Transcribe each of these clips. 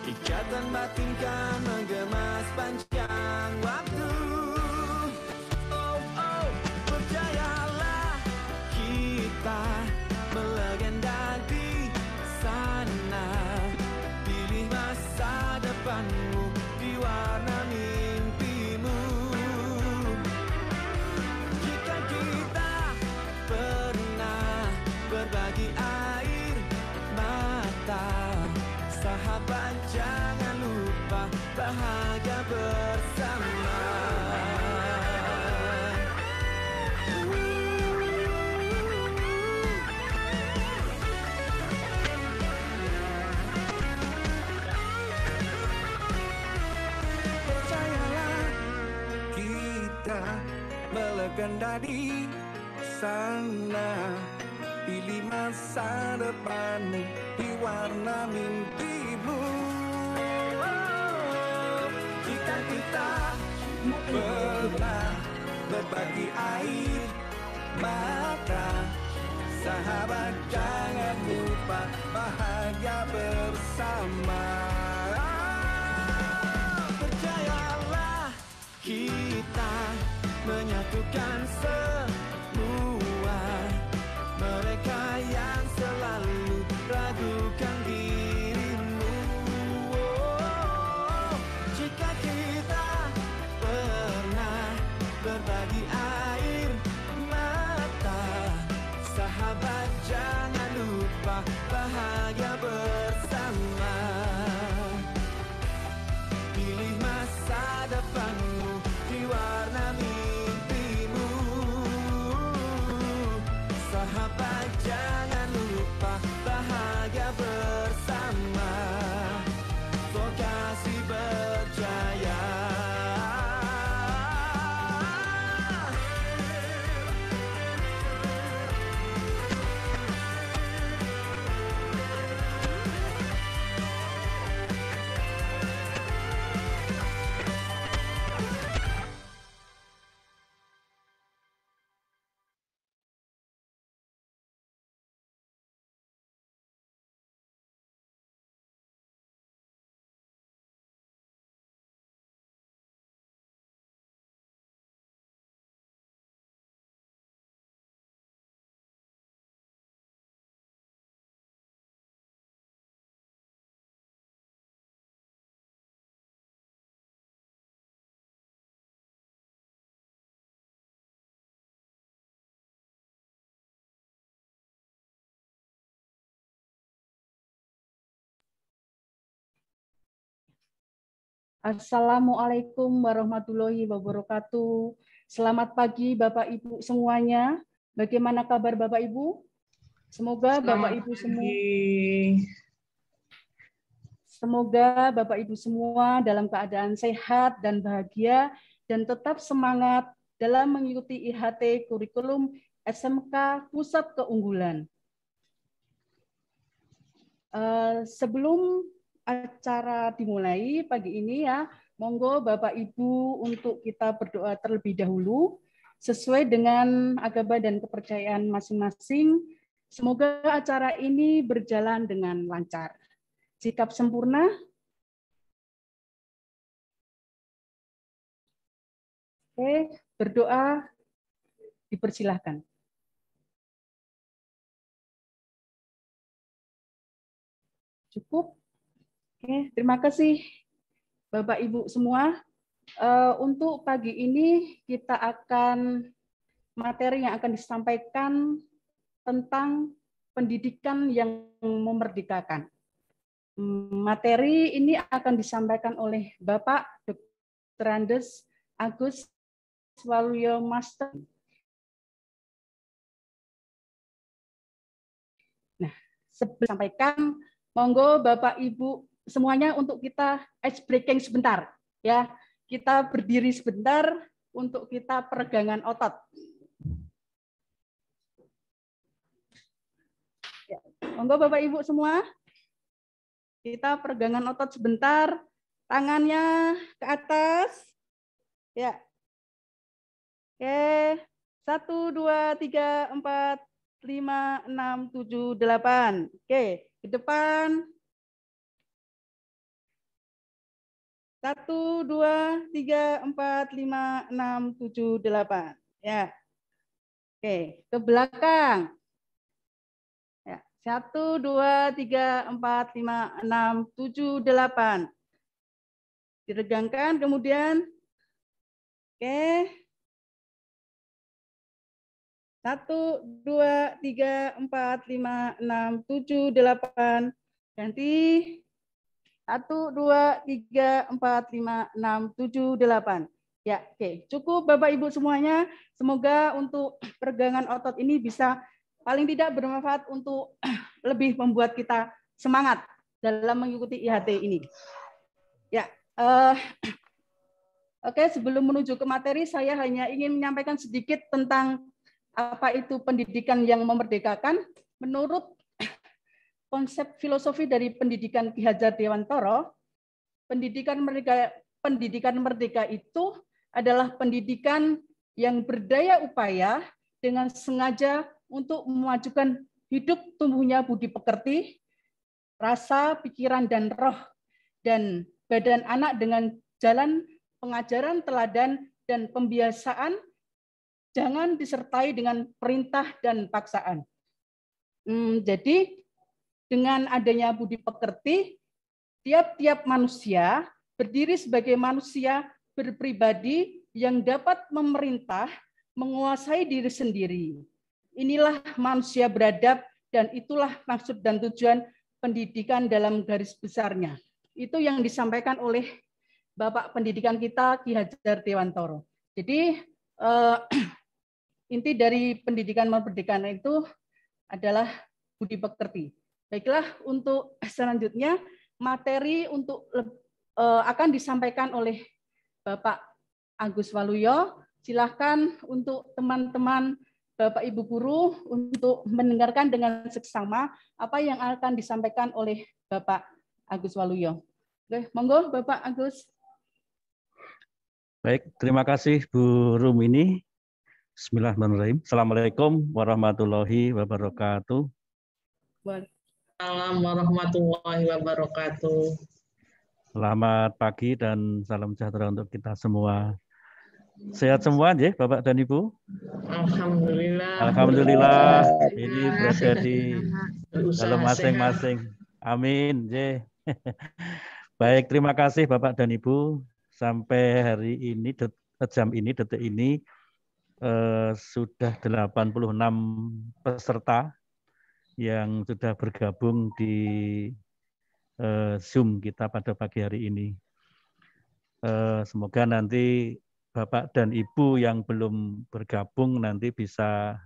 Ikatan batin kan menggema sepanjang waktu. Oh, oh, percayalah kita melegenda di sana. Pilih masa depanmu di warna mimpimu. Jika kita pernah berbagi air mata, sahabat jangan lupa bahagia bersama. Percayalah kita melegenda di sana. Pilih masa depanmu di warna mimpimu. Jika kita pernah berbagi air mata, sahabat jangan lupa bahagia bersama. Percayalah kita menyatukan semua mereka yang selalu ragukan dirimu. Oh, jika kita pernah berbagi air mata, sahabat jangan lupa bahagia bersama. Pilih masa depanmu di warna mimpimu. Sahabat jangan lupa bahagia bersama. Vokasi berjaya. Assalamualaikum warahmatullahi wabarakatuh. Selamat pagi Bapak Ibu semuanya. Bagaimana kabar Bapak Ibu? Semoga Bapak Ibu semua semua dalam keadaan sehat dan bahagia dan tetap semangat dalam mengikuti IHT kurikulum SMK Pusat Keunggulan. Sebelum acara dimulai pagi ini ya, monggo Bapak Ibu untuk kita berdoa terlebih dahulu sesuai dengan agama dan kepercayaan masing-masing. Semoga acara ini berjalan dengan lancar. Sikap sempurna. Oke, berdoa dipersilahkan. Cukup. Oke, terima kasih Bapak Ibu semua. Untuk pagi ini kita akan materi yang akan disampaikan tentang pendidikan yang memerdekakan. Materi ini akan disampaikan oleh Bapak Dr. Andes Agus Waluyo Master. Nah, sebelum sampaikan, monggo Bapak Ibu semuanya untuk kita ice breaking sebentar ya. Kita berdiri sebentar untuk kita peregangan otot. Ya. Monggo Bapak Ibu semua. Kita peregangan otot sebentar, tangannya ke atas. Ya. Oke. 1 2 3 4 5 6 7 8. Oke, ke depan. 1, 2, 3, 4, 5, 6, 7, 8. Ya. Oke, ke belakang. Ya. 1, 2, 3, 4, 5, 6, 7, 8. Diregangkan, kemudian. Oke. 1, 2, 3, 4, 5, 6, 7, 8. Ganti. 1, 2, 3, 4, 5, 6, 7, 8. Ya, oke. Cukup Bapak Ibu semuanya. Semoga untuk peregangan otot ini bisa paling tidak bermanfaat untuk lebih membuat kita semangat dalam mengikuti IHT ini. Ya, oke, sebelum menuju ke materi, saya hanya ingin menyampaikan sedikit tentang apa itu pendidikan yang memerdekakan. Menurut konsep filosofi dari pendidikan Ki Hajar Dewantara, pendidikan merdeka itu adalah pendidikan yang berdaya upaya dengan sengaja untuk memajukan hidup tumbuhnya budi pekerti, rasa, pikiran, dan roh, dan badan anak dengan jalan pengajaran teladan dan pembiasaan, jangan disertai dengan perintah dan paksaan. Jadi dengan adanya budi pekerti, tiap-tiap manusia berdiri sebagai manusia berpribadi yang dapat memerintah, menguasai diri sendiri. Inilah manusia beradab dan itulah maksud dan tujuan pendidikan dalam garis besarnya. Itu yang disampaikan oleh Bapak Pendidikan kita Ki Hajar Dewantara. Jadi inti dari pendidikan merdeka itu adalah budi pekerti. Baiklah, untuk selanjutnya materi untuk akan disampaikan oleh Bapak Agus Waluyo. Silahkan untuk teman-teman Bapak Ibu guru untuk mendengarkan dengan seksama apa yang akan disampaikan oleh Bapak Agus Waluyo. Oke, monggo Bapak Agus. Baik, terima kasih Bu Rumini. Bismillahirrahmanirrahim. Assalamualaikum warahmatullahi wabarakatuh. Assalamualaikum warahmatullahi wabarakatuh. Selamat pagi dan salam sejahtera untuk kita semua. Sehat semua ya Bapak dan Ibu? Alhamdulillah. Alhamdulillah. Ini berada di dalam masing-masing. Amin. Baik, terima kasih Bapak dan Ibu. Sampai hari ini, jam ini, detik ini, sudah 86 peserta yang sudah bergabung di Zoom kita pada pagi hari ini. Semoga nanti Bapak dan Ibu yang belum bergabung nanti bisa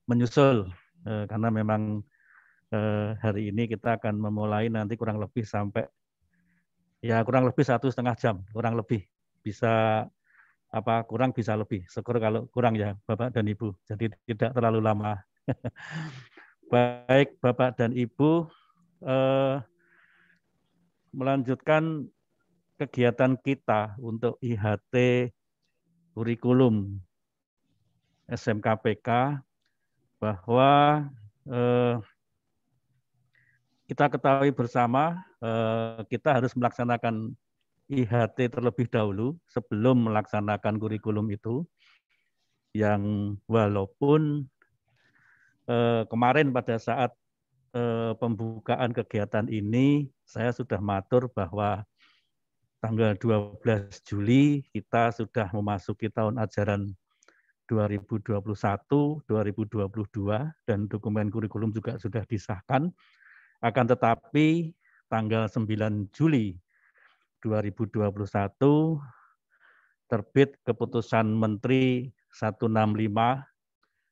menyusul, karena memang hari ini kita akan memulai nanti kurang lebih sampai kurang lebih 1,5 jam, kurang lebih bisa kurang bisa lebih. Syukur kalau kurang ya Bapak dan Ibu, jadi tidak terlalu lama. Baik Bapak dan Ibu, melanjutkan kegiatan kita untuk IHT kurikulum SMKPK, bahwa kita ketahui bersama kita harus melaksanakan IHT terlebih dahulu sebelum melaksanakan kurikulum itu, yang walaupun kemarin pada saat pembukaan kegiatan ini saya sudah matur bahwa tanggal 12 Juli kita sudah memasuki tahun ajaran 2021-2022 dan dokumen kurikulum juga sudah disahkan. Akan tetapi tanggal 9 Juli 2021 terbit keputusan Menteri 165,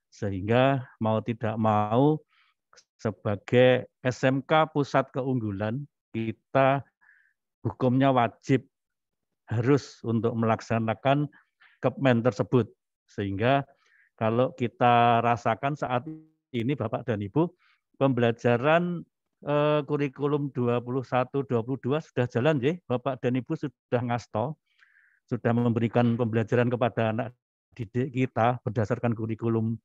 sehingga mau tidak mau sebagai SMK Pusat Keunggulan kita hukumnya wajib harus untuk melaksanakan Kepmen tersebut. Sehingga kalau kita rasakan saat ini Bapak dan Ibu, pembelajaran kurikulum 21-22 sudah jalan ya, Bapak dan Ibu sudah ngasto, sudah memberikan pembelajaran kepada anak didik kita berdasarkan kurikulum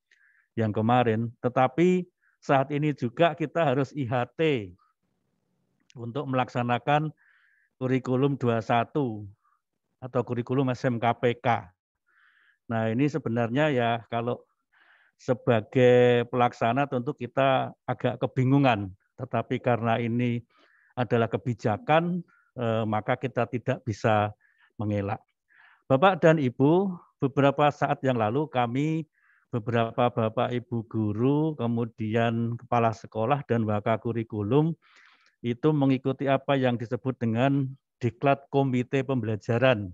yang kemarin. Tetapi saat ini juga kita harus IHT untuk melaksanakan kurikulum 21 atau kurikulum SMKPK. Nah, ini sebenarnya ya kalau sebagai pelaksana tentu kita agak kebingungan, tetapi karena ini adalah kebijakan, maka kita tidak bisa mengelak. Bapak dan Ibu, beberapa saat yang lalu kami beberapa Bapak Ibu guru, kemudian kepala sekolah dan waka kurikulum itu mengikuti apa yang disebut dengan Diklat Komite Pembelajaran.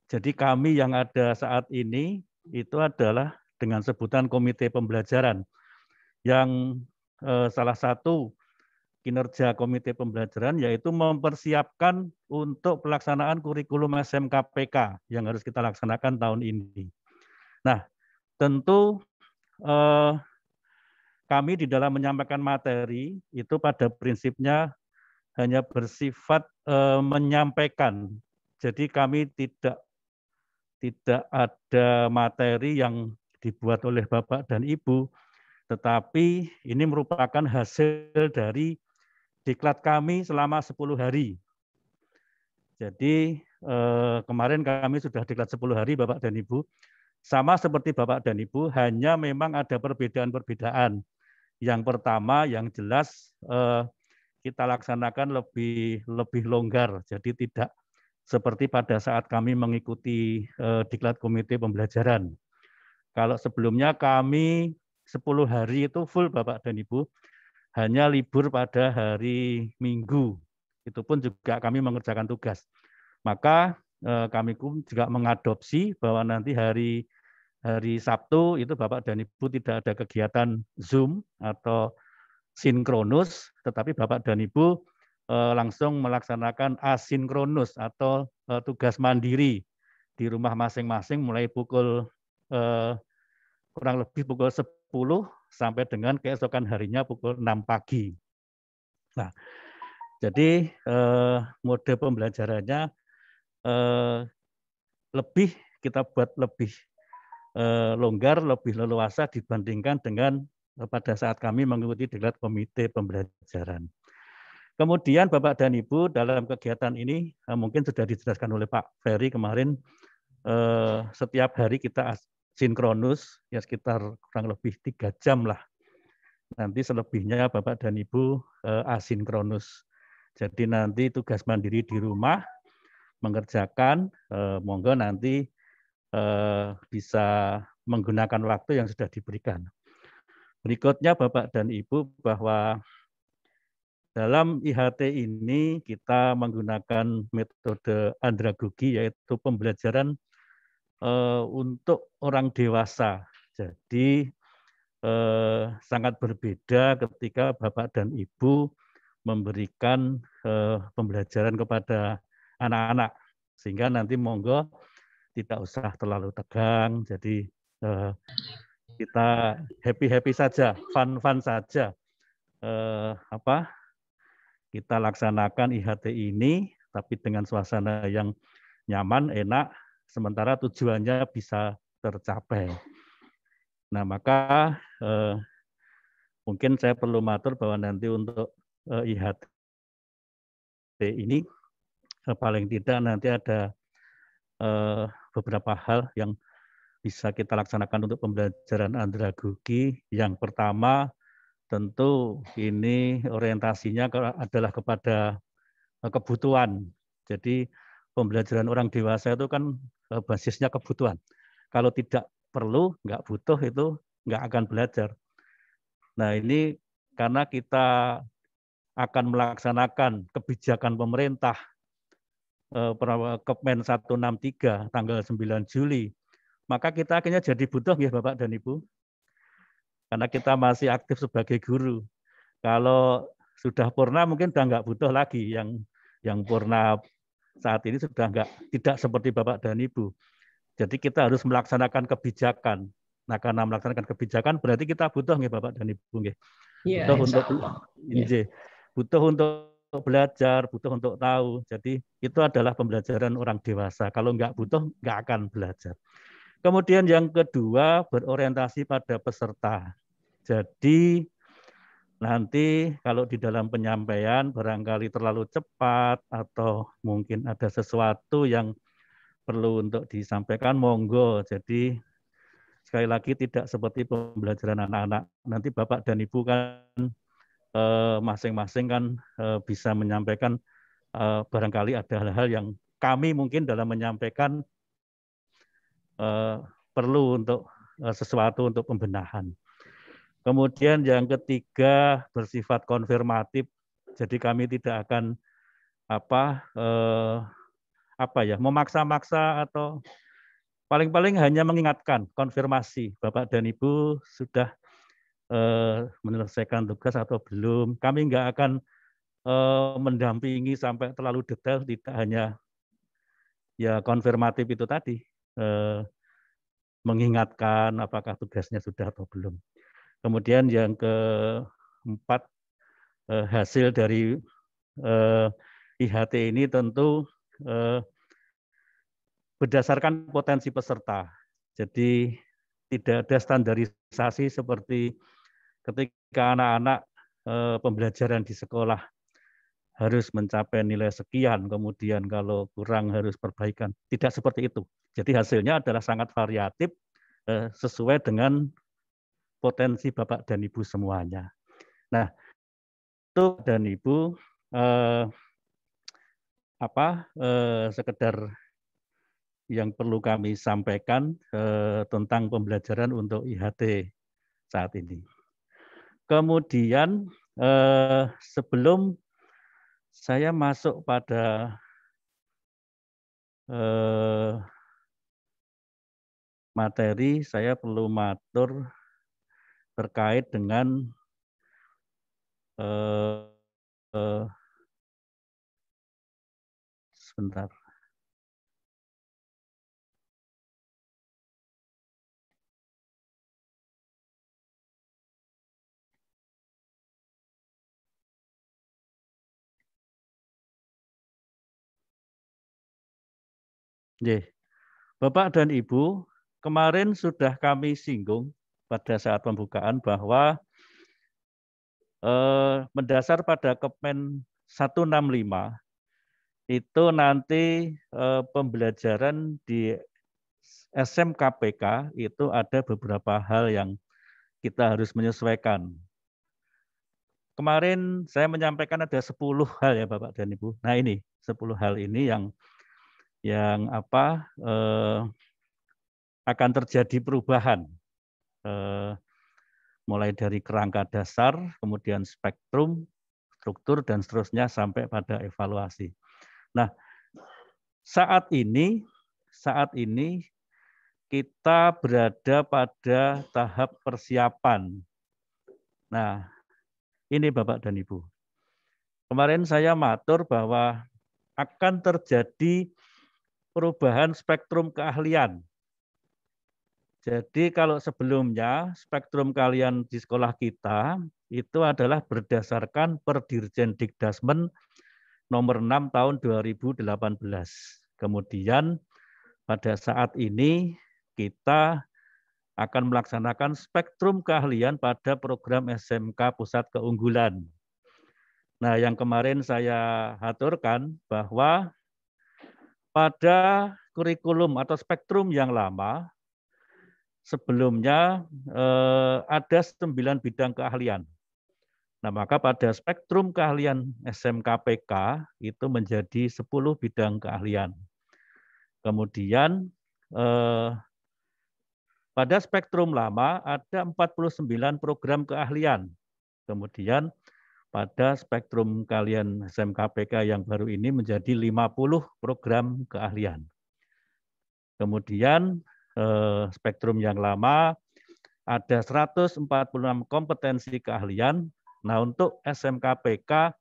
Jadi kami yang ada saat ini itu adalah dengan sebutan Komite Pembelajaran, yang salah satu kinerja Komite Pembelajaran yaitu mempersiapkan untuk pelaksanaan kurikulum SMKPK yang harus kita laksanakan tahun ini. Nah, tentu kami di dalam menyampaikan materi itu pada prinsipnya hanya bersifat menyampaikan. Jadi kami tidak ada materi yang dibuat oleh Bapak dan Ibu, tetapi ini merupakan hasil dari diklat kami selama 10 hari. Jadi kemarin kami sudah diklat 10 hari Bapak dan Ibu. Sama seperti Bapak dan Ibu, hanya memang ada perbedaan-perbedaan. Yang pertama yang jelas kita laksanakan lebih longgar, jadi tidak seperti pada saat kami mengikuti diklat Komite Pembelajaran. Kalau sebelumnya kami 10 hari itu full Bapak dan Ibu, hanya libur pada hari Minggu. Itu pun juga kami mengerjakan tugas. Maka kami juga mengadopsi bahwa nanti hari Sabtu itu Bapak dan Ibu tidak ada kegiatan Zoom atau sinkronus, tetapi Bapak dan Ibu langsung melaksanakan asinkronus atau tugas mandiri di rumah masing-masing mulai pukul kurang lebih pukul 10 sampai dengan keesokan harinya pukul 6 pagi. Nah, jadi mode pembelajarannya kita buat lebih longgar, lebih leluasa dibandingkan dengan pada saat kami mengikuti diklat Komite Pembelajaran. Kemudian Bapak dan Ibu dalam kegiatan ini mungkin sudah dijelaskan oleh Pak Ferry kemarin, setiap hari kita sinkronus ya sekitar kurang lebih 3 jam lah. Nanti selebihnya Bapak dan Ibu asinkronus. Jadi nanti tugas mandiri di rumah mengerjakan, monggo nanti bisa menggunakan waktu yang sudah diberikan. Berikutnya Bapak dan Ibu bahwa dalam IHT ini kita menggunakan metode andragogi yaitu pembelajaran untuk orang dewasa. Jadi sangat berbeda ketika Bapak dan Ibu memberikan pembelajaran kepada anak-anak. Sehingga nanti monggo tidak usah terlalu tegang, jadi kita happy saja, fun saja. Kita laksanakan IHT ini, tapi dengan suasana yang nyaman, enak, sementara tujuannya bisa tercapai. Nah, maka mungkin saya perlu matur bahwa nanti untuk IHT ini paling tidak nanti ada beberapa hal yang bisa kita laksanakan untuk pembelajaran andragogi. Yang pertama, tentu ini orientasinya adalah kepada kebutuhan. Jadi pembelajaran orang dewasa itu kan basisnya kebutuhan. Kalau tidak perlu, nggak butuh, itu nggak akan belajar. Nah ini karena kita akan melaksanakan kebijakan pemerintah Kepmen 163 tanggal 9 Juli, maka kita akhirnya jadi butuh ya Bapak dan Ibu. Karena kita masih aktif sebagai guru. Kalau sudah purna mungkin sudah nggak butuh lagi. Yang purna saat ini sudah tidak seperti Bapak dan Ibu. Jadi kita harus melaksanakan kebijakan. Nah karena melaksanakan kebijakan berarti kita butuh ya Bapak dan Ibu. Ya, butuh untuk belajar, butuh untuk tahu. Jadi itu adalah pembelajaran orang dewasa. Kalau nggak butuh, nggak akan belajar. Kemudian yang kedua berorientasi pada peserta. Jadi nanti kalau di dalam penyampaian barangkali terlalu cepat atau mungkin ada sesuatu yang perlu untuk disampaikan, monggo. Jadi sekali lagi tidak seperti pembelajaran anak-anak. Nanti Bapak dan Ibu kan masing-masing kan bisa menyampaikan barangkali ada hal-hal yang kami mungkin dalam menyampaikan perlu untuk sesuatu untuk pembenahan. Kemudian yang ketiga bersifat konfirmatif. Jadi kami tidak akan memaksa-maksa atau paling-paling hanya mengingatkan, konfirmasi Bapak dan Ibu sudah menyelesaikan tugas atau belum. Kami nggak akan mendampingi sampai terlalu detail, tidak hanya ya konfirmatif itu tadi, mengingatkan apakah tugasnya sudah atau belum. Kemudian yang keempat, hasil dari IHT ini tentu berdasarkan potensi peserta. Jadi tidak ada standarisasi seperti ketika anak-anak pembelajaran di sekolah harus mencapai nilai sekian, kemudian kalau kurang harus perbaikan. Tidak seperti itu. Jadi hasilnya adalah sangat variatif sesuai dengan potensi Bapak dan Ibu semuanya. Nah, itu dan Ibu sekedar yang perlu kami sampaikan tentang pembelajaran untuk IHT saat ini. Kemudian sebelum saya masuk pada materi, saya perlu matur terkait dengan sebentar. Bapak dan Ibu, kemarin sudah kami singgung pada saat pembukaan bahwa mendasar pada Kemen 165 itu nanti pembelajaran di SMKPK itu ada beberapa hal yang kita harus menyesuaikan. Kemarin saya menyampaikan ada 10 hal ya Bapak dan Ibu. Nah ini 10 hal ini yang akan terjadi perubahan. Mulai dari kerangka dasar, kemudian spektrum, struktur, dan seterusnya sampai pada evaluasi. Nah, saat ini kita berada pada tahap persiapan. Nah, ini Bapak dan Ibu. Kemarin saya matur bahwa akan terjadi perubahan spektrum keahlian. Jadi kalau sebelumnya spektrum keahlian di sekolah kita itu adalah berdasarkan Perdirjen Dikdasmen nomor 6 tahun 2018. Kemudian pada saat ini kita akan melaksanakan spektrum keahlian pada program SMK Pusat Keunggulan. Nah, yang kemarin saya aturkan bahwa pada kurikulum atau spektrum yang lama, sebelumnya ada 9 bidang keahlian. Nah, maka pada spektrum keahlian SMKPK itu menjadi 10 bidang keahlian. Kemudian pada spektrum lama ada 49 program keahlian. Kemudian pada spektrum keahlian SMKPK yang baru ini menjadi 50 program keahlian. Kemudian spektrum yang lama ada 146 kompetensi keahlian. Nah, untuk SMKPK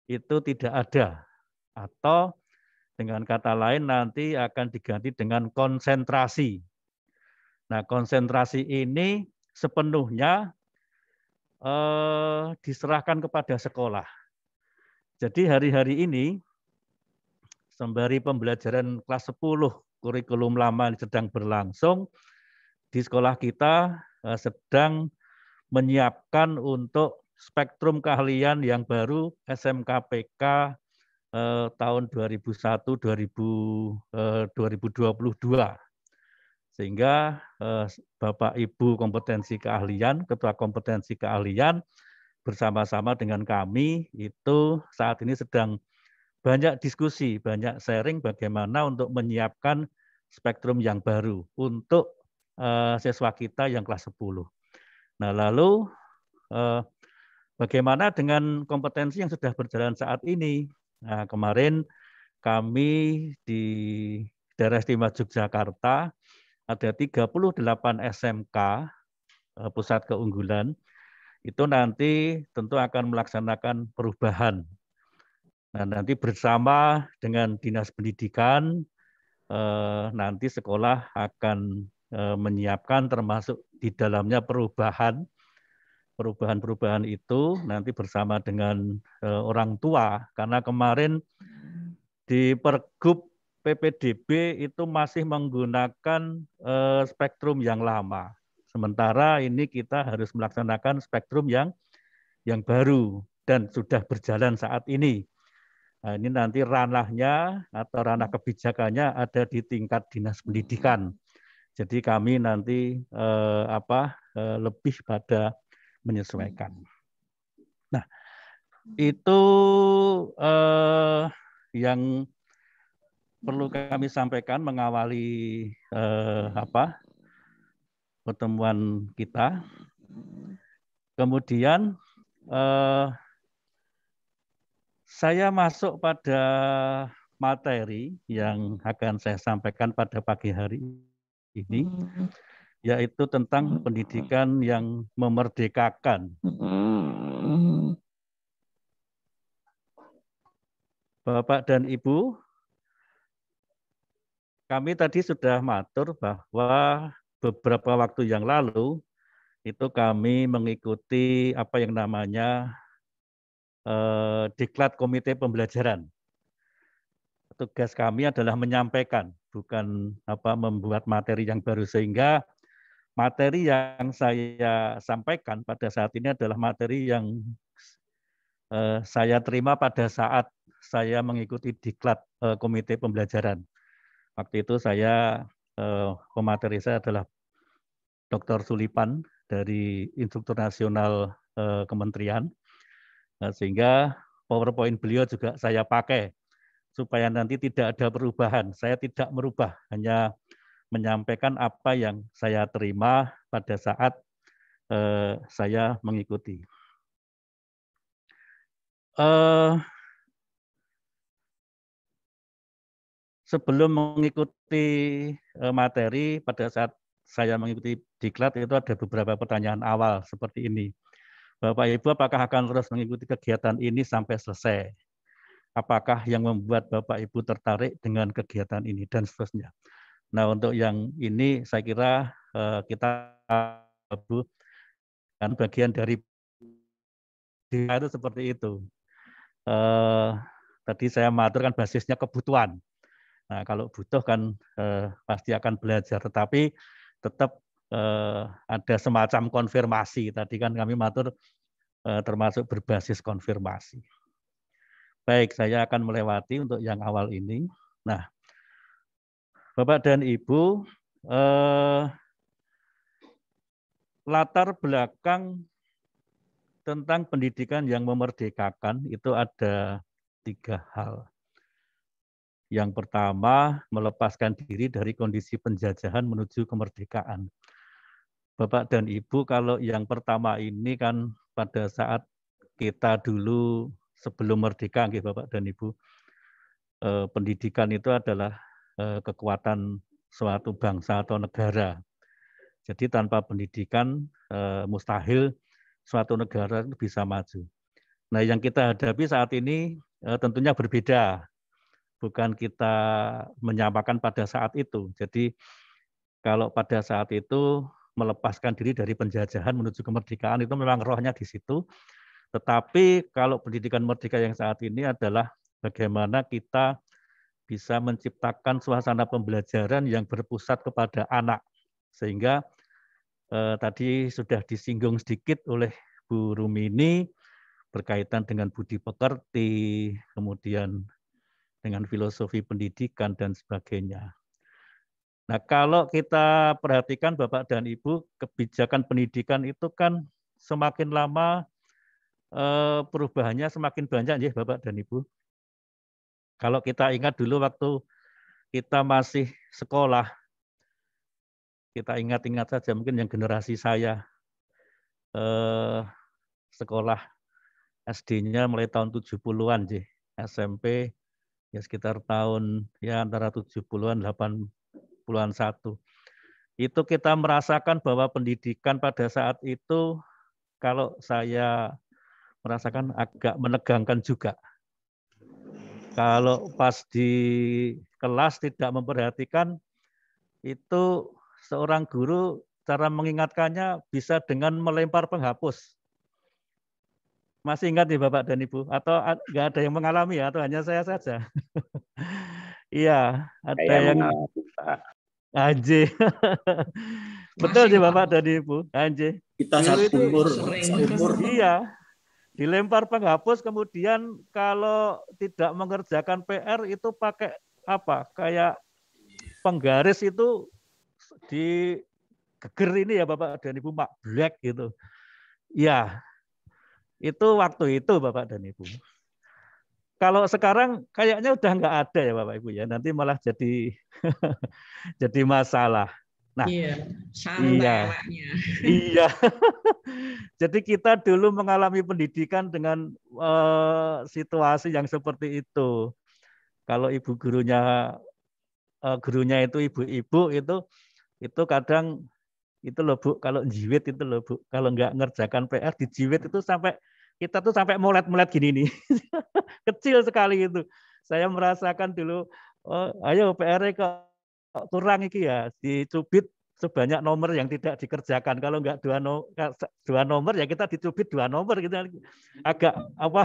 itu tidak ada. Atau dengan kata lain nanti akan diganti dengan konsentrasi. Nah, konsentrasi ini sepenuhnya diserahkan kepada sekolah. Jadi hari-hari ini sembari pembelajaran kelas 10 kurikulum lama sedang berlangsung, di sekolah kita sedang menyiapkan untuk spektrum keahlian yang baru SMKPK tahun 2001-2022. Sehingga Bapak Ibu kompetensi keahlian, Ketua Kompetensi Keahlian bersama-sama dengan kami itu saat ini sedang banyak diskusi, banyak sharing bagaimana untuk menyiapkan spektrum yang baru untuk siswa kita yang kelas 10. Nah, lalu bagaimana dengan kompetensi yang sudah berjalan saat ini? Nah, kemarin kami di daerah istimewa Yogyakarta ada 38 SMK pusat keunggulan itu nanti tentu akan melaksanakan perubahan. Nah, nanti bersama dengan Dinas Pendidikan nanti sekolah akan menyiapkan termasuk di dalamnya perubahan itu nanti bersama dengan orang tua, karena kemarin di Pergub PPDB itu masih menggunakan spektrum yang lama. Sementara ini kita harus melaksanakan spektrum yang baru dan sudah berjalan saat ini. Nah, ini nanti ranahnya atau ranah kebijakannya ada di tingkat Dinas Pendidikan. Jadi kami nanti lebih pada menyesuaikan. Nah, itu yang perlu kami sampaikan mengawali pertemuan kita. Kemudian saya masuk pada materi yang akan saya sampaikan pada pagi hari ini, yaitu tentang pendidikan yang memerdekakan. Bapak dan Ibu, kami tadi sudah matur bahwa beberapa waktu yang lalu itu kami mengikuti apa yang namanya Diklat Komite Pembelajaran. Tugas kami adalah menyampaikan, bukan membuat materi yang baru, sehingga materi yang saya sampaikan pada saat ini adalah materi yang saya terima pada saat saya mengikuti Diklat Komite Pembelajaran. Waktu itu saya pemateri saya adalah Dr. Sulipan dari Instruktur Nasional Kementerian, sehingga PowerPoint beliau juga saya pakai supaya nanti tidak ada perubahan. Saya tidak merubah, hanya menyampaikan apa yang saya terima pada saat saya mengikuti. Sebelum mengikuti materi, pada saat saya mengikuti Diklat itu ada beberapa pertanyaan awal seperti ini. Bapak Ibu, apakah akan terus mengikuti kegiatan ini sampai selesai? Apakah yang membuat Bapak Ibu tertarik dengan kegiatan ini dan seterusnya. Nah, untuk yang ini saya kira kita kan bagian dari itu seperti itu. Tadi saya mengaturkan basisnya kebutuhan. Nah, kalau butuh kan pasti akan belajar, tetapi tetap ada semacam konfirmasi. Tadi kan kami matur termasuk berbasis konfirmasi. Baik, saya akan melewati untuk yang awal ini. Nah, Bapak dan Ibu, latar belakang tentang pendidikan yang memerdekakan itu ada 3 hal. Yang pertama, melepaskan diri dari kondisi penjajahan menuju kemerdekaan. Bapak dan Ibu, kalau yang pertama ini kan pada saat kita dulu sebelum merdeka, Bapak dan Ibu, pendidikan itu adalah kekuatan suatu bangsa atau negara. Jadi tanpa pendidikan mustahil suatu negara bisa maju. Nah, yang kita hadapi saat ini tentunya berbeda. Bukan kita menyamakan pada saat itu. Jadi kalau pada saat itu melepaskan diri dari penjajahan menuju kemerdekaan itu memang rohnya di situ. Tetapi kalau pendidikan merdeka yang saat ini adalah bagaimana kita bisa menciptakan suasana pembelajaran yang berpusat kepada anak. Sehingga tadi sudah disinggung sedikit oleh Ibu Rumini berkaitan dengan budi pekerti, kemudian dengan filosofi pendidikan dan sebagainya. Nah, kalau kita perhatikan Bapak dan Ibu, kebijakan pendidikan itu kan semakin lama perubahannya semakin banyak ya Bapak dan Ibu. Kalau kita ingat dulu waktu kita masih sekolah, kita ingat-ingat saja mungkin yang generasi saya sekolah SD-nya mulai tahun 70-an sih, SMP ya sekitar tahun ya antara 70-an 80-an satu. Itu kita merasakan bahwa pendidikan pada saat itu kalau saya merasakan agak menegangkan juga. Kalau pas di kelas tidak memperhatikan, itu seorang guru cara mengingatkannya bisa dengan melempar penghapus. Masih ingat nih Bapak dan Ibu? Atau nggak ada yang mengalami ya? Atau hanya saya saja? Iya, ada Saya yang mengalami, Pak. anjing. Betul sih Bapak dan Ibu, anjing. Kita Dulu satu itu umur. iya, dilempar penghapus, kemudian kalau tidak mengerjakan PR itu pakai apa? Kayak penggaris itu di geger ini ya Bapak dan Ibu, mak black gitu. Ya, itu waktu itu Bapak dan Ibu. Kalau sekarang kayaknya udah nggak ada ya Bapak Ibu ya. Nanti malah jadi jadi masalah. Nah, Iya, santai anaknya. Iya. Jadi kita dulu mengalami pendidikan dengan situasi yang seperti itu. Kalau ibu gurunya itu ibu-ibu itu kadang itu loh Bu, kalau jiwit itu loh Bu, kalau nggak ngerjakan PR dijiwit itu sampai kita tuh sampai molet-molet gini nih. Kecil sekali itu. Saya merasakan dulu, oh, ayo PR-nya kok kurang iki ya, dicubit sebanyak nomor yang tidak dikerjakan. Kalau nggak dua nomor ya kita dicubit 2 nomor gitu. Agak apa?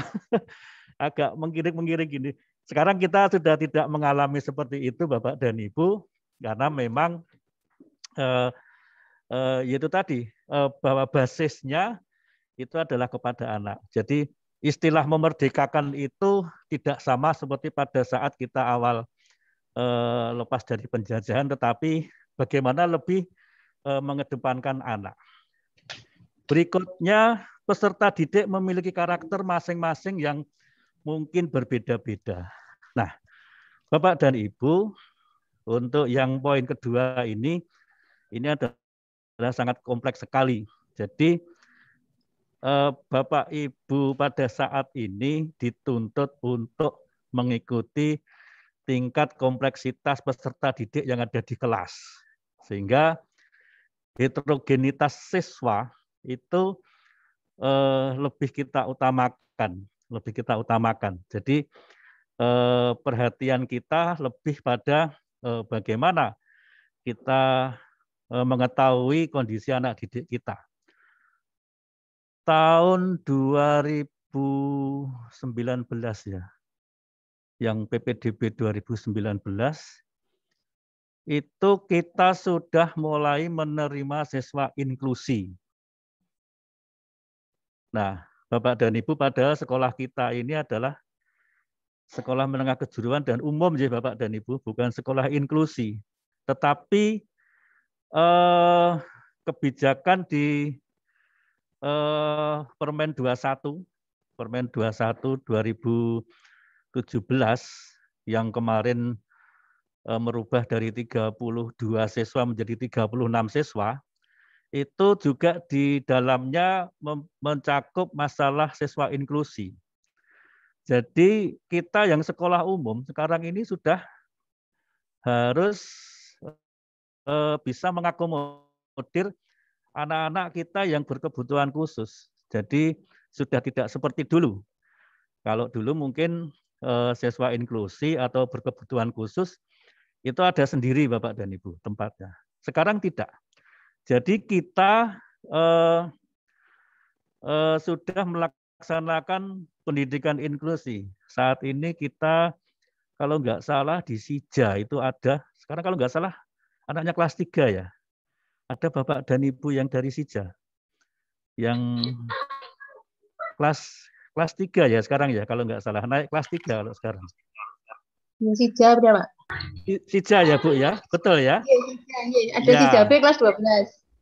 Agak menggiring-menggiring gini. Sekarang kita sudah tidak mengalami seperti itu Bapak dan Ibu karena memang yaitu tadi bahwa basisnya itu adalah kepada anak. Jadi istilah memerdekakan itu tidak sama seperti pada saat kita awal lepas dari penjajahan, tetapi bagaimana lebih mengedepankan anak. Berikutnya, peserta didik memiliki karakter masing-masing yang mungkin berbeda-beda. Nah, Bapak dan Ibu, untuk yang poin kedua ini adalah sangat kompleks sekali. Jadi, Bapak Ibu pada saat ini dituntut untuk mengikuti tingkat kompleksitas peserta didik yang ada di kelas. Sehingga heterogenitas siswa itu lebih kita utamakan. Jadi perhatian kita lebih pada bagaimana kita mengetahui kondisi anak didik kita. Tahun 2019 ya, yang PPDB 2019, itu kita sudah mulai menerima siswa inklusi. Nah, Bapak dan Ibu, pada sekolah kita ini adalah sekolah menengah kejuruan dan umum ya Bapak dan Ibu, bukan sekolah inklusi. Tetapi kebijakan di Permen 21 2017 yang kemarin merubah dari 32 siswa menjadi 36 siswa, itu juga di dalamnya mencakup masalah siswa inklusi. Jadi kita yang sekolah umum sekarang ini sudah harus bisa mengakomodir anak-anak kita yang berkebutuhan khusus. Jadi sudah tidak seperti dulu. Kalau dulu mungkin siswa inklusi atau berkebutuhan khusus itu ada sendiri Bapak dan Ibu tempatnya. Sekarang tidak. Jadi kita sudah melaksanakan pendidikan inklusi. Saat ini kita kalau nggak salah di Sija itu ada, sekarang kalau nggak salah anaknya kelas 3 ya. Ada Bapak dan Ibu yang dari Sija. Yang kelas 3 ya sekarang ya, kalau nggak salah. Naik kelas 3 kalau sekarang. Sija berapa? Sija ya Bu ya, betul ya? Iya, Sija, iya. Ada Ya. Sija B kelas 12.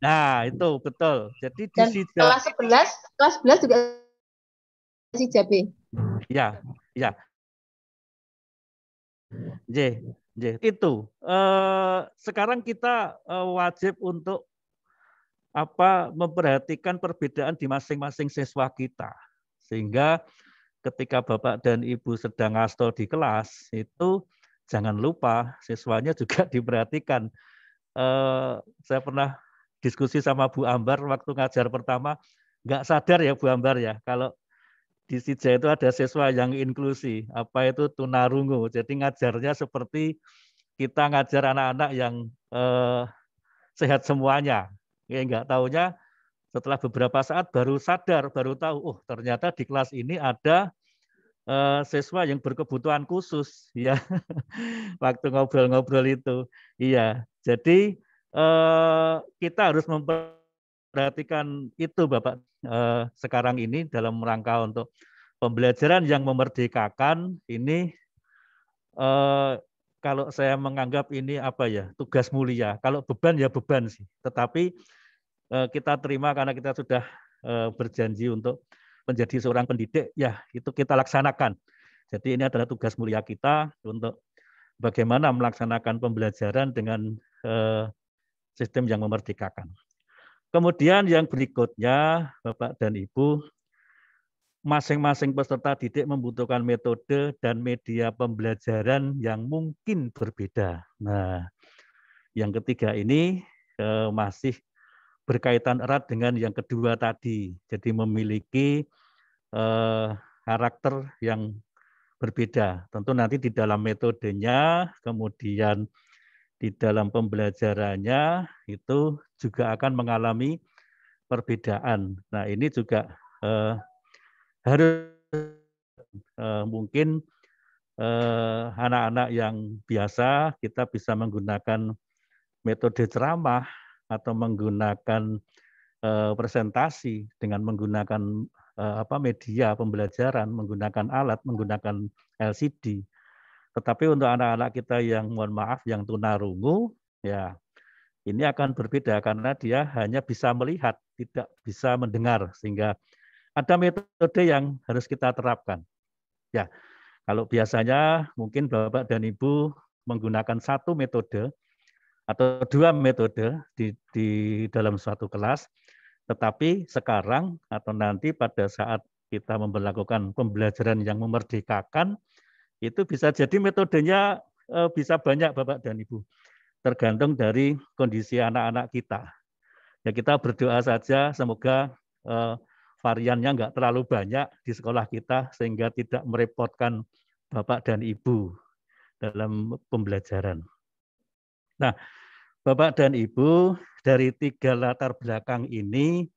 Nah, itu betul. Jadi di Dan Sija kelas 11 juga Sija B. ya, ya. Itu. Sekarang kita wajib untuk memperhatikan perbedaan di masing-masing siswa kita. Sehingga ketika Bapak dan Ibu sedang ngastol di kelas, itu jangan lupa siswanya juga diperhatikan. Saya pernah diskusi sama Bu Ambar waktu ngajar pertama, nggak sadar ya Bu Ambar ya, kalau di Sija itu ada siswa yang inklusi, apa itu tunarungu. Jadi ngajarnya seperti kita ngajar anak-anak yang sehat semuanya. Ya, nggak taunya setelah beberapa saat baru sadar, baru tahu, oh ternyata di kelas ini ada siswa yang berkebutuhan khusus, ya. Waktu ngobrol-ngobrol itu, iya. Jadi kita harus memperhatikan itu, Bapak. Sekarang ini dalam rangka untuk pembelajaran yang memerdekakan ini, kalau saya menganggap ini apa ya, tugas mulia. Kalau beban ya beban sih. Tetapi kita terima karena kita sudah berjanji untuk menjadi seorang pendidik, ya itu kita laksanakan. Jadi ini adalah tugas mulia kita untuk bagaimana melaksanakan pembelajaran dengan sistem yang memerdekakan. Kemudian yang berikutnya, Bapak dan Ibu, masing-masing peserta didik membutuhkan metode dan media pembelajaran yang mungkin berbeda. Nah, yang ketiga ini masih berkaitan erat dengan yang kedua tadi. Jadi memiliki karakter yang berbeda. Tentu nanti di dalam metodenya, kemudian di dalam pembelajarannya itu juga akan mengalami perbedaan. Nah, ini juga harus mungkin anak-anak yang biasa kita bisa menggunakan metode ceramah atau menggunakan presentasi dengan menggunakan media pembelajaran, menggunakan alat, menggunakan LCD. Tetapi untuk anak-anak kita yang mohon maaf yang tunarungu, ya ini akan berbeda karena dia hanya bisa melihat, tidak bisa mendengar, sehingga ada metode yang harus kita terapkan. Ya, kalau biasanya mungkin Bapak dan Ibu menggunakan satu metode atau dua metode di dalam suatu kelas, tetapi sekarang atau nanti pada saat kita memperlakukan pembelajaran yang memerdekakan, itu bisa jadi metodenya bisa banyak Bapak dan Ibu. Tergantung dari kondisi anak-anak kita. Ya kita berdoa saja semoga variannya nggak terlalu banyak di sekolah kita sehingga tidak merepotkan Bapak dan Ibu dalam pembelajaran. Nah, Bapak dan Ibu, dari 3 latar belakang ini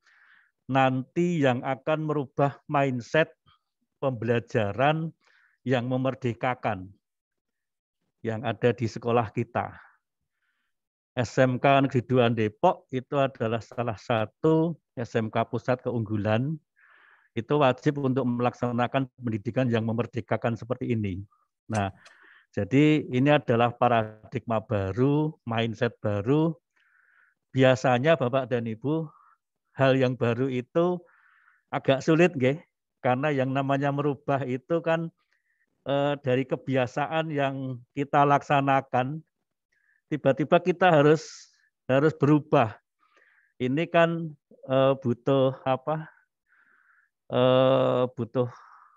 nanti yang akan merubah mindset pembelajaran yang memerdekakan yang ada di sekolah kita. SMK Negeri 2 Depok itu adalah salah satu SMK pusat keunggulan. Itu wajib untuk melaksanakan pendidikan yang memerdekakan seperti ini. Nah, jadi ini adalah paradigma baru, mindset baru. Biasanya Bapak dan Ibu, hal yang baru itu agak sulit, nggih, karena yang namanya merubah itu kan dari kebiasaan yang kita laksanakan, tiba-tiba kita harus berubah. Ini kan butuh butuh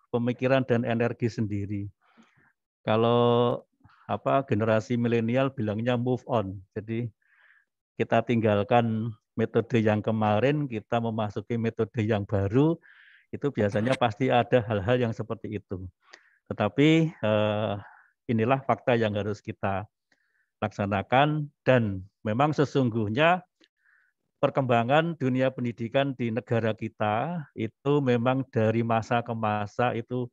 pemikiran dan energi sendiri. Kalau generasi milenial bilangnya move on. Jadi kita tinggalkan metode yang kemarin, kita memasuki metode yang baru, itu biasanya pasti ada hal-hal yang seperti itu. Tetapi inilah fakta yang harus kita laksanakan, dan memang sesungguhnya perkembangan dunia pendidikan di negara kita itu memang dari masa ke masa itu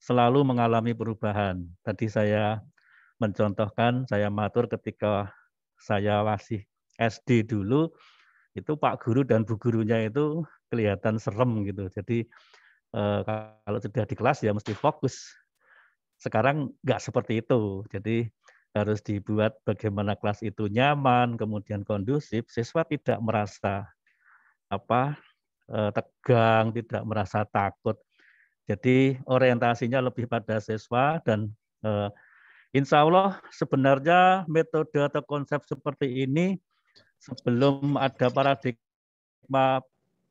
selalu mengalami perubahan. Tadi saya mencontohkan, saya matur ketika saya masih SD dulu, itu Pak Guru dan Bu Gurunya itu kelihatan serem gitu. Jadi Kalau sudah di kelas ya mesti fokus. Sekarang nggak seperti itu. Jadi harus dibuat bagaimana kelas itu nyaman, kemudian kondusif, siswa tidak merasa tegang, tidak merasa takut. Jadi orientasinya lebih pada siswa dan insya Allah sebenarnya metode atau konsep seperti ini sebelum ada paradigma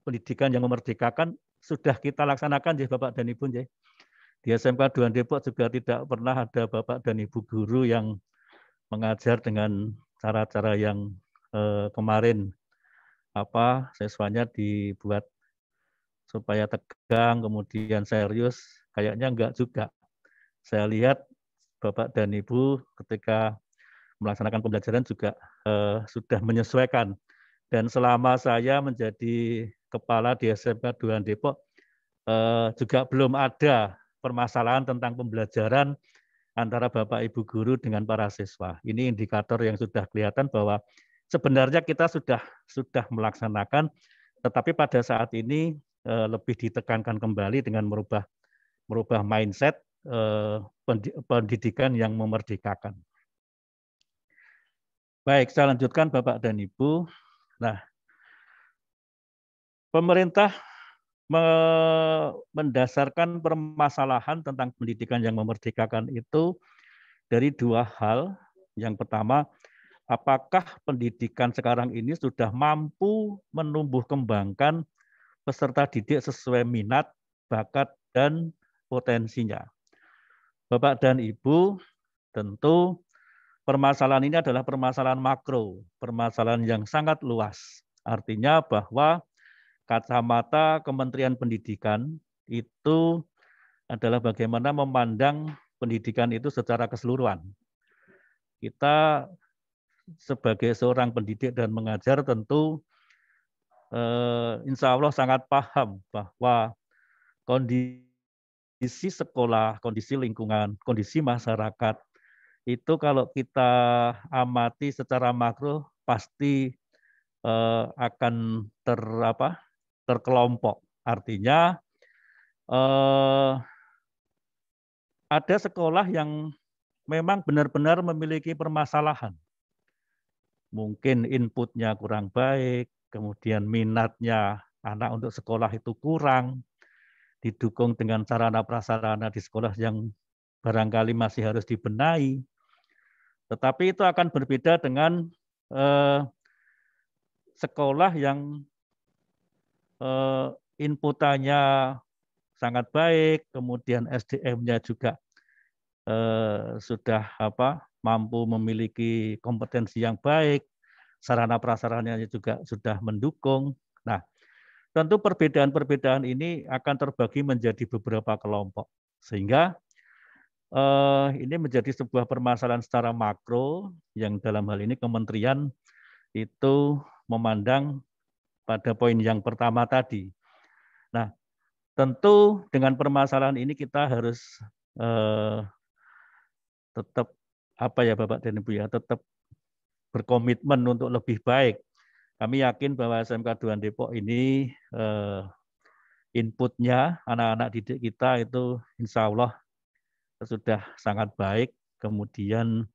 pendidikan yang memerdekakan sudah kita laksanakan ya Bapak dan Ibu. Di SMK 2 Depok juga tidak pernah ada Bapak dan Ibu guru yang mengajar dengan cara-cara yang kemarin siswanya dibuat supaya tegang kemudian serius, kayaknya enggak juga. Saya lihat Bapak dan Ibu ketika melaksanakan pembelajaran juga sudah menyesuaikan. Dan selama saya menjadi kepala di SMK 2 Depok juga belum ada permasalahan tentang pembelajaran antara Bapak Ibu guru dengan para siswa. Ini indikator yang sudah kelihatan bahwa sebenarnya kita sudah melaksanakan, tetapi pada saat ini lebih ditekankan kembali dengan merubah mindset pendidikan yang memerdekakan. Baik, saya lanjutkan Bapak dan Ibu. Nah, pemerintah mendasarkan permasalahan tentang pendidikan yang memerdekakan itu dari dua hal. Yang pertama, apakah pendidikan sekarang ini sudah mampu menumbuh kembangkan peserta didik sesuai minat, bakat, dan potensinya. Bapak dan Ibu, tentu permasalahan ini adalah permasalahan makro, permasalahan yang sangat luas. Artinya bahwa kacamata Kementerian Pendidikan itu adalah bagaimana memandang pendidikan itu secara keseluruhan. Kita sebagai seorang pendidik dan mengajar tentu insya Allah sangat paham bahwa kondisi sekolah, kondisi lingkungan, kondisi masyarakat itu kalau kita amati secara makro pasti akan terkelompok. Artinya ada sekolah yang memang benar-benar memiliki permasalahan. Mungkin inputnya kurang baik, kemudian minatnya anak untuk sekolah itu kurang, didukung dengan sarana prasarana di sekolah yang barangkali masih harus dibenahi. Tetapi itu akan berbeda dengan sekolah yang inputannya sangat baik, kemudian SDM-nya juga sudah mampu memiliki kompetensi yang baik, sarana prasarananya juga sudah mendukung. Nah, tentu perbedaan-perbedaan ini akan terbagi menjadi beberapa kelompok, sehingga ini menjadi sebuah permasalahan secara makro yang dalam hal ini kementerian itu memandang pada poin yang pertama tadi. Nah, tentu dengan permasalahan ini kita harus tetap Bapak dan Ibu ya, tetap berkomitmen untuk lebih baik. Kami yakin bahwa SMK 2 Depok ini inputnya anak-anak didik kita itu insya Allah sudah sangat baik. Kemudian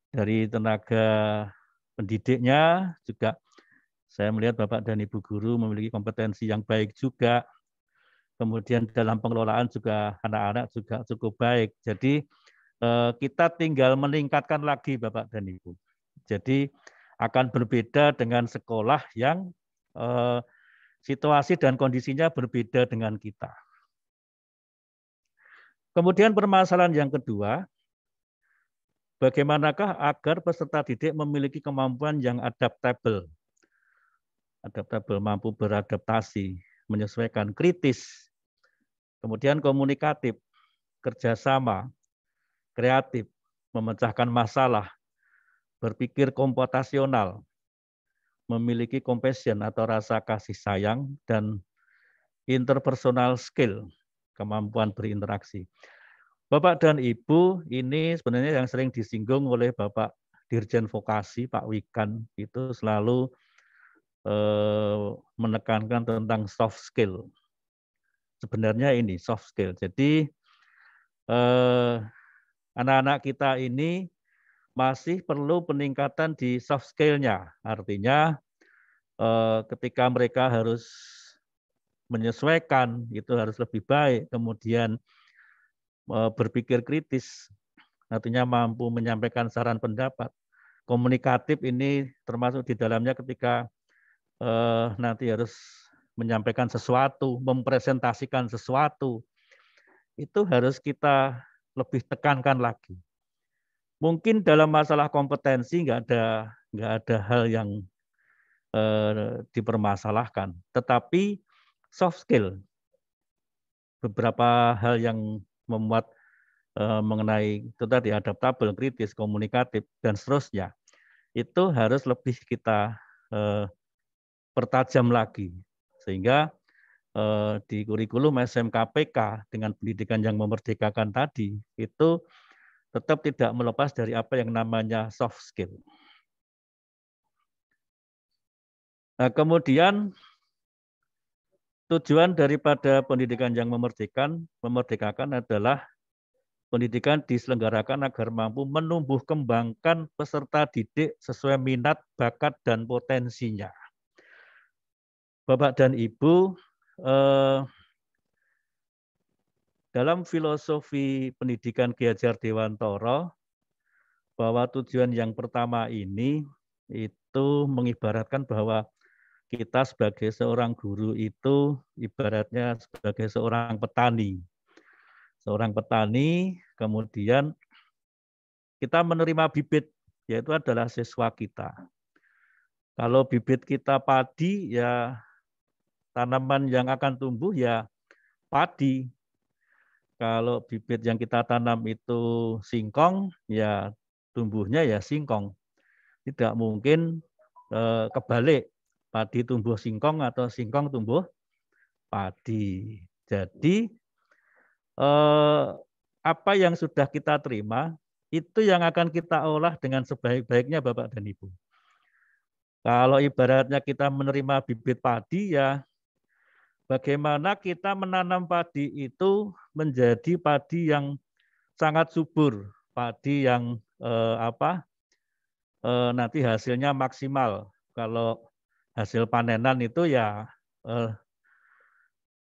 dari tenaga pendidiknya juga saya melihat Bapak dan Ibu guru memiliki kompetensi yang baik juga. Kemudian dalam pengelolaan juga anak-anak juga cukup baik. Jadi kita tinggal meningkatkan lagi Bapak dan Ibu. Jadi akan berbeda dengan sekolah yang situasi dan kondisinya berbeda dengan kita. Kemudian permasalahan yang kedua, bagaimanakah agar peserta didik memiliki kemampuan yang adaptabel, mampu beradaptasi, menyesuaikan, kritis, kemudian komunikatif, kerjasama, kreatif, memecahkan masalah, berpikir komputasional, memiliki compassion atau rasa kasih sayang, dan interpersonal skill, kemampuan berinteraksi. Bapak dan Ibu, ini sebenarnya yang sering disinggung oleh Bapak Dirjen Vokasi, Pak Wikan, itu selalu menekankan tentang soft skill. sebenarnya ini soft skill. Jadi anak-anak kita ini masih perlu peningkatan di soft skill-nya. Artinya ketika mereka harus menyesuaikan, itu harus lebih baik. Kemudian berpikir kritis, artinya mampu menyampaikan saran pendapat. Komunikatif ini termasuk di dalamnya ketika nanti harus menyampaikan sesuatu, mempresentasikan sesuatu, itu harus kita lebih tekankan lagi. Mungkin dalam masalah kompetensi nggak ada hal yang dipermasalahkan, tetapi soft skill, beberapa hal yang memuat mengenai itu tadi adaptabel, kritis, komunikatif, dan seterusnya, itu harus lebih kita pertajam lagi. Sehingga di kurikulum SMKPK dengan pendidikan yang memerdekakan tadi, itu tetap tidak melepas dari apa yang namanya soft skill. Nah, kemudian tujuan daripada pendidikan yang memerdekakan adalah pendidikan diselenggarakan agar mampu menumbuh kembangkan peserta didik sesuai minat, bakat, dan potensinya. Bapak dan Ibu, dalam filosofi pendidikan Ki Hajar Dewantara, bahwa tujuan yang pertama ini itu mengibaratkan bahwa kita sebagai seorang guru itu ibaratnya sebagai seorang petani. Seorang petani, kemudian kita menerima bibit, yaitu adalah siswa kita. Kalau bibit kita padi, ya tanaman yang akan tumbuh ya padi. Kalau bibit yang kita tanam itu singkong, ya tumbuhnya ya singkong. Tidak mungkin kebalik, padi tumbuh singkong atau singkong tumbuh padi. Jadi apa yang sudah kita terima, itu yang akan kita olah dengan sebaik-baiknya Bapak dan Ibu. Kalau ibaratnya kita menerima bibit padi, ya bagaimana kita menanam padi itu menjadi padi yang sangat subur, padi yang nanti hasilnya maksimal. Kalau hasil panenan itu ya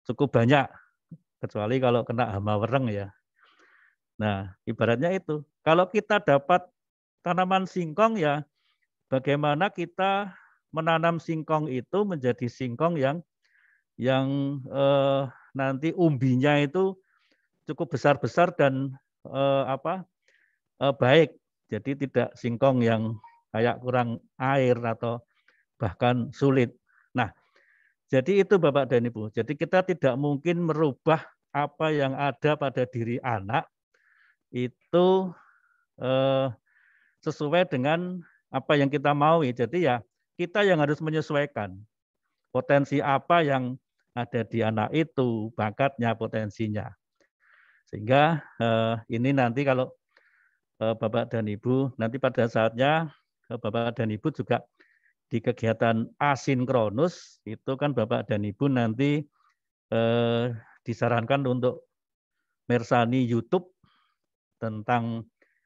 cukup banyak, kecuali kalau kena hama wereng ya. Nah, ibaratnya itu. Kalau kita dapat tanaman singkong, ya bagaimana kita menanam singkong itu menjadi singkong yang nanti umbinya itu cukup besar-besar dan baik. Jadi tidak singkong yang kayak kurang air atau bahkan sulit. Nah, jadi itu Bapak dan Ibu. Jadi kita tidak mungkin merubah apa yang ada pada diri anak itu sesuai dengan apa yang kita mau. Jadi ya kita yang harus menyesuaikan potensi apa yang ada di anak itu, bakatnya, potensinya. Sehingga ini nanti kalau Bapak dan Ibu, nanti pada saatnya Bapak dan Ibu juga di kegiatan asinkronus, itu kan Bapak dan Ibu nanti disarankan untuk mersani YouTube tentang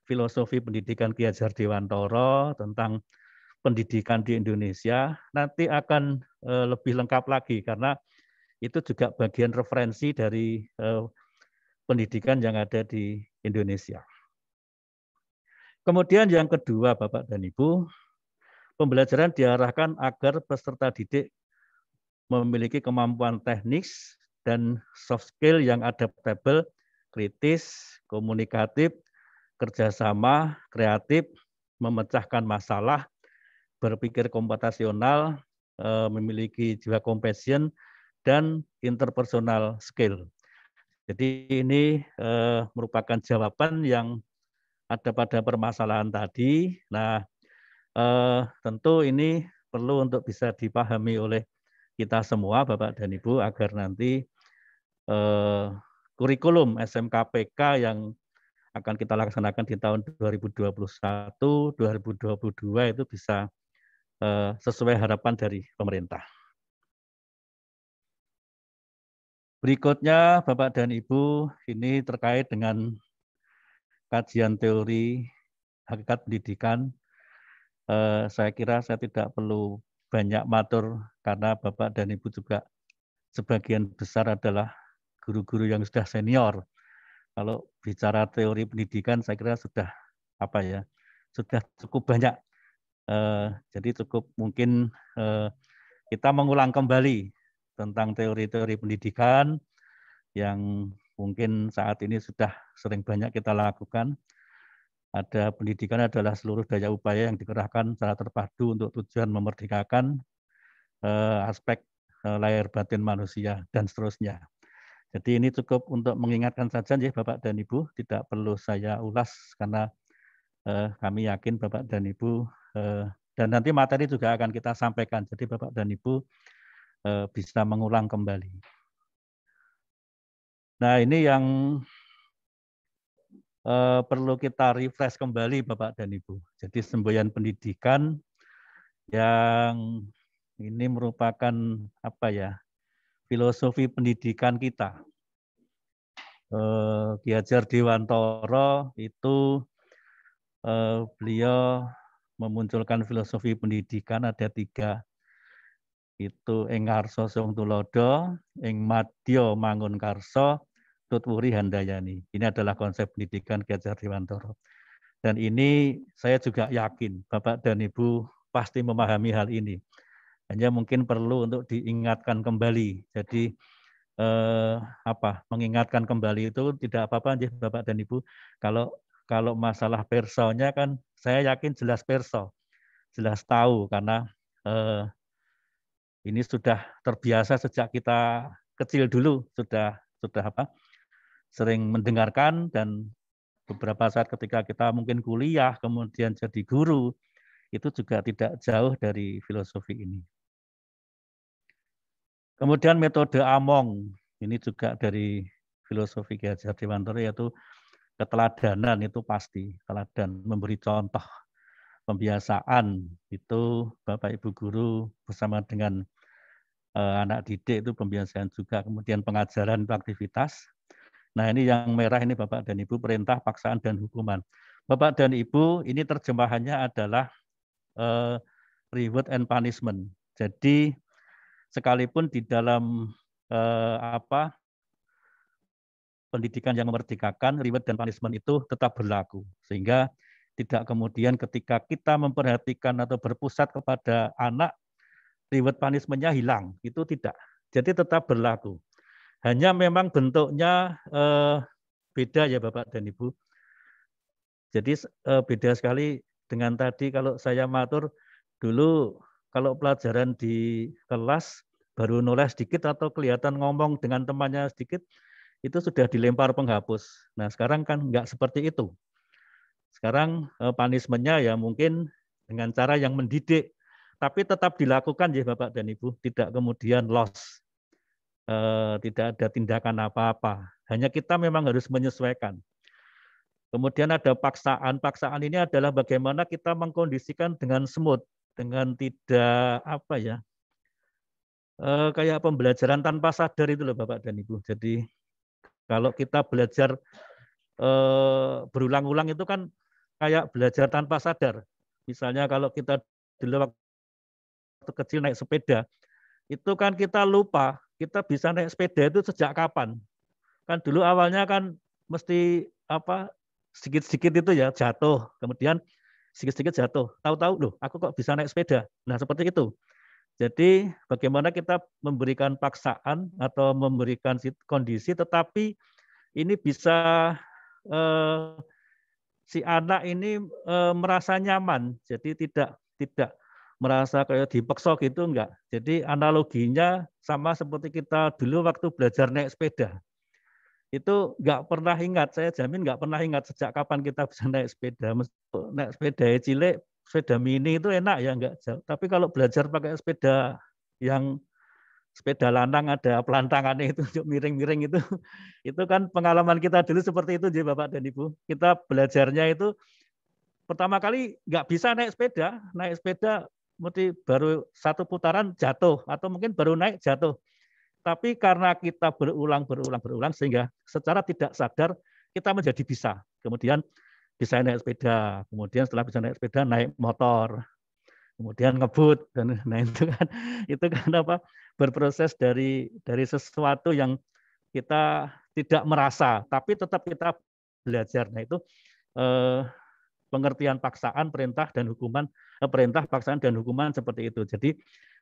filosofi pendidikan Ki Hajar Dewantara, tentang pendidikan di Indonesia, nanti akan lebih lengkap lagi karena itu juga bagian referensi dari pendidikan yang ada di Indonesia. Kemudian yang kedua, Bapak dan Ibu, pembelajaran diarahkan agar peserta didik memiliki kemampuan teknis dan soft skill yang adaptable, kritis, komunikatif, kerjasama, kreatif, memecahkan masalah, berpikir komputasional, memiliki jiwa compassion, dan interpersonal skill. Jadi ini merupakan jawaban yang ada pada permasalahan tadi. Nah, tentu ini perlu untuk bisa dipahami oleh kita semua, Bapak dan Ibu, agar nanti kurikulum SMKPK yang akan kita laksanakan di tahun 2021, 2022 itu bisa sesuai harapan dari pemerintah. Berikutnya Bapak dan Ibu, ini terkait dengan kajian teori hakikat pendidikan. Saya kira saya tidak perlu banyak matur karena Bapak dan Ibu juga sebagian besar adalah guru-guru yang sudah senior. Kalau bicara teori pendidikan saya kira sudah sudah cukup banyak. Jadi cukup mungkin kita mengulang kembali tentang teori-teori pendidikan yang mungkin saat ini sudah sering banyak kita lakukan. Ada pendidikan adalah seluruh daya upaya yang dikerahkan secara terpadu untuk tujuan memerdekakan aspek lahir batin manusia dan seterusnya. Jadi ini cukup untuk mengingatkan saja ya Bapak dan Ibu, tidak perlu saya ulas karena kami yakin Bapak dan Ibu dan nanti materi juga akan kita sampaikan. Jadi Bapak dan Ibu bisa mengulang kembali. Nah ini yang perlu kita refresh kembali Bapak dan Ibu. Jadi semboyan pendidikan yang ini merupakan filosofi pendidikan kita. Ki Hajar Dewantara itu beliau memunculkan filosofi pendidikan ada 3. Itu ing ngarsa sung tulodo, ing madya mangun karsa, tutwuri handayani. Ini adalah konsep pendidikan Ki Hajar Dewantara. Dan ini saya juga yakin Bapak dan Ibu pasti memahami hal ini. Hanya mungkin perlu untuk diingatkan kembali. Jadi mengingatkan kembali itu tidak apa-apa Bapak dan Ibu. Kalau masalah personya kan saya yakin jelas perso. Jelas tahu karena ini sudah terbiasa sejak kita kecil dulu, sudah sering mendengarkan dan beberapa saat ketika kita mungkin kuliah kemudian jadi guru itu juga tidak jauh dari filosofi ini. Kemudian metode Among ini juga dari filosofi Ki Hajar Dewantara yaitu keteladanan itu pasti teladan memberi contoh. Pembiasaan itu Bapak Ibu guru bersama dengan anak didik itu pembiasaan juga, kemudian pengajaran itu aktivitas. Nah ini yang merah ini Bapak dan Ibu perintah, paksaan, dan hukuman. Bapak dan Ibu ini terjemahannya adalah reward and punishment. Jadi sekalipun di dalam pendidikan yang memerdekakan, reward dan punishment itu tetap berlaku. Sehingga tidak kemudian ketika kita memperhatikan atau berpusat kepada anak, reward punishment-nya hilang. Itu tidak. Jadi tetap berlaku. Hanya memang bentuknya beda ya Bapak dan Ibu. Jadi beda sekali dengan tadi kalau saya matur dulu kalau pelajaran di kelas baru nulis sedikit atau kelihatan ngomong dengan temannya sedikit, itu sudah dilempar penghapus. Nah sekarang kan enggak seperti itu. Sekarang punishment-nya ya mungkin dengan cara yang mendidik, tapi tetap dilakukan ya Bapak dan Ibu, tidak kemudian loss, tidak ada tindakan apa-apa. Hanya kita memang harus menyesuaikan. Kemudian ada paksaan. Paksaan ini adalah bagaimana kita mengkondisikan dengan smooth, dengan tidak kayak pembelajaran tanpa sadar itu loh Bapak dan Ibu. Jadi kalau kita belajar berulang-ulang itu kan kayak belajar tanpa sadar. Misalnya kalau kita dulu waktu kecil naik sepeda, itu kan kita lupa kita bisa naik sepeda itu sejak kapan. Kan dulu awalnya kan mesti sedikit-sedikit itu ya jatuh, kemudian sedikit-sedikit jatuh. Tahu-tahu loh, aku kok bisa naik sepeda. Nah seperti itu. Jadi bagaimana kita memberikan paksaan atau memberikan kondisi, tetapi ini bisa si anak ini merasa nyaman, jadi tidak merasa kayak dipaksa gitu, enggak. Jadi analoginya sama seperti kita dulu waktu belajar naik sepeda. Itu enggak pernah ingat, saya jamin enggak pernah ingat sejak kapan kita bisa naik sepeda. Naik sepeda cilik, sepeda mini itu enak ya, enggak jauh. Tapi kalau belajar pakai sepeda yang sepeda lanang ada pelantangannya itu untuk miring-miring itu kan pengalaman kita dulu seperti itu ya Bapak dan Ibu. Kita belajarnya itu pertama kali nggak bisa naik sepeda mesti baru 1 putaran jatuh atau mungkin baru naik jatuh. Tapi karena kita berulang sehingga secara tidak sadar kita menjadi bisa. Kemudian bisa naik sepeda, kemudian setelah bisa naik sepeda naik motor, kemudian ngebut, dan nah itu kan apa, berproses dari sesuatu yang kita tidak merasa, tapi tetap kita belajar. Nah itu pengertian paksaan, perintah dan hukuman, perintah, paksaan dan hukuman seperti itu. Jadi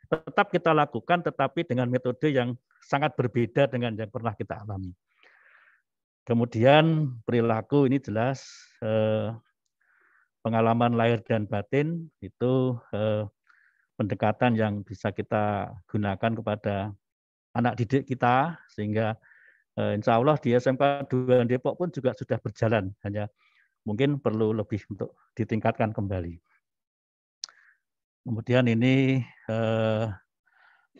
tetap kita lakukan, tetapi dengan metode yang sangat berbeda dengan yang pernah kita alami. Kemudian perilaku ini jelas pengalaman lahir dan batin itu pendekatan yang bisa kita gunakan kepada anak didik kita, sehingga insya Allah di SMK 2 Depok pun juga sudah berjalan, hanya mungkin perlu lebih untuk ditingkatkan kembali. Kemudian ini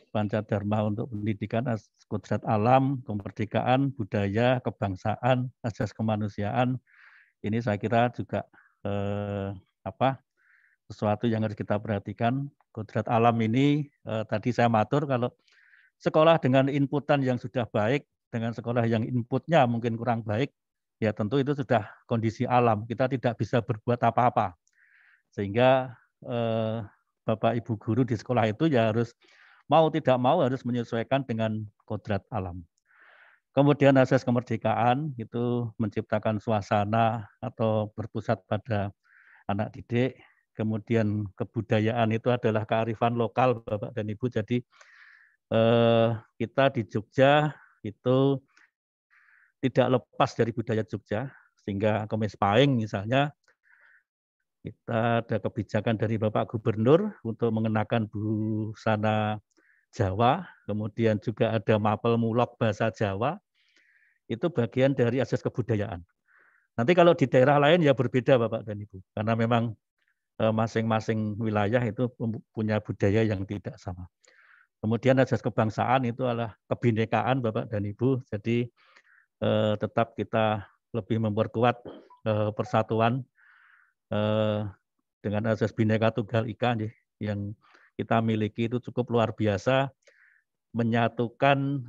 Pancadharma untuk pendidikan, kodrat alam, kemerdekaan, budaya, kebangsaan, asas kemanusiaan. Ini saya kira juga sesuatu yang harus kita perhatikan. Kodrat alam ini tadi saya matur, kalau sekolah dengan inputan yang sudah baik, dengan sekolah yang inputnya mungkin kurang baik, ya tentu itu sudah kondisi alam. Kita tidak bisa berbuat apa-apa. Sehingga Bapak Ibu guru di sekolah itu ya harus mau tidak mau harus menyesuaikan dengan kodrat alam. Kemudian asas kemerdekaan itu menciptakan suasana atau berpusat pada anak didik. Kemudian kebudayaan itu adalah kearifan lokal Bapak dan Ibu. Jadi kita di Jogja itu tidak lepas dari budaya Jogja, sehingga Kemis Pahing misalnya kita ada kebijakan dari Bapak Gubernur untuk mengenakan busana Jawa, kemudian juga ada mapel mulok bahasa Jawa, itu bagian dari asas kebudayaan. Nanti kalau di daerah lain ya berbeda Bapak dan Ibu, karena memang masing-masing wilayah itu punya budaya yang tidak sama. Kemudian asas kebangsaan itu adalah kebinekaan Bapak dan Ibu, jadi tetap kita lebih memperkuat persatuan dengan asas Bhinneka Tunggal Ika yang kita miliki itu cukup luar biasa, menyatukan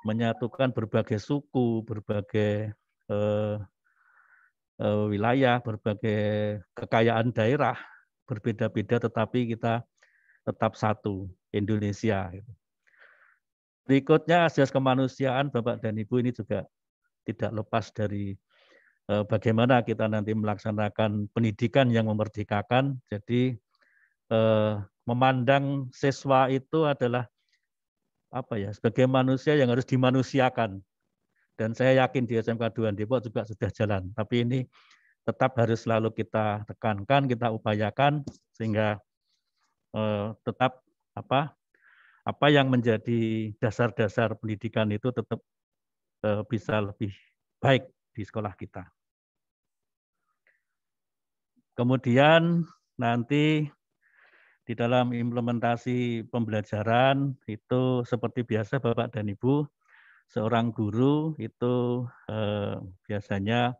menyatukan berbagai suku, berbagai wilayah, berbagai kekayaan daerah berbeda-beda, tetapi kita tetap satu, Indonesia. Berikutnya asas kemanusiaan Bapak dan Ibu ini juga tidak lepas dari bagaimana kita nanti melaksanakan pendidikan yang memerdekakan. Jadi memandang siswa itu adalah sebagai manusia yang harus dimanusiakan. Dan saya yakin di SMK 2 Depok juga sudah jalan. Tapi ini tetap harus selalu kita tekankan, kita upayakan sehingga tetap apa yang menjadi dasar-dasar pendidikan itu tetap bisa lebih baik di sekolah kita. Kemudian nanti di dalam implementasi pembelajaran itu seperti biasa Bapak dan Ibu, seorang guru itu biasanya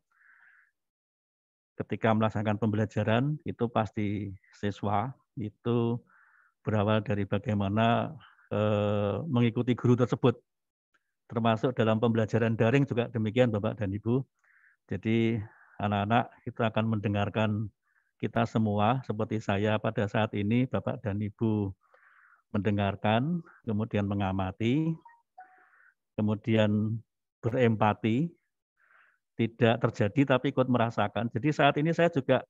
ketika melaksanakan pembelajaran itu pasti siswa itu berawal dari bagaimana mengikuti guru tersebut. Termasuk dalam pembelajaran daring juga demikian Bapak dan Ibu. Jadi anak-anak itu akan mendengarkan kita semua seperti saya pada saat ini, Bapak dan Ibu mendengarkan, kemudian mengamati, kemudian berempati, tidak terjadi tapi ikut merasakan. Jadi saat ini saya juga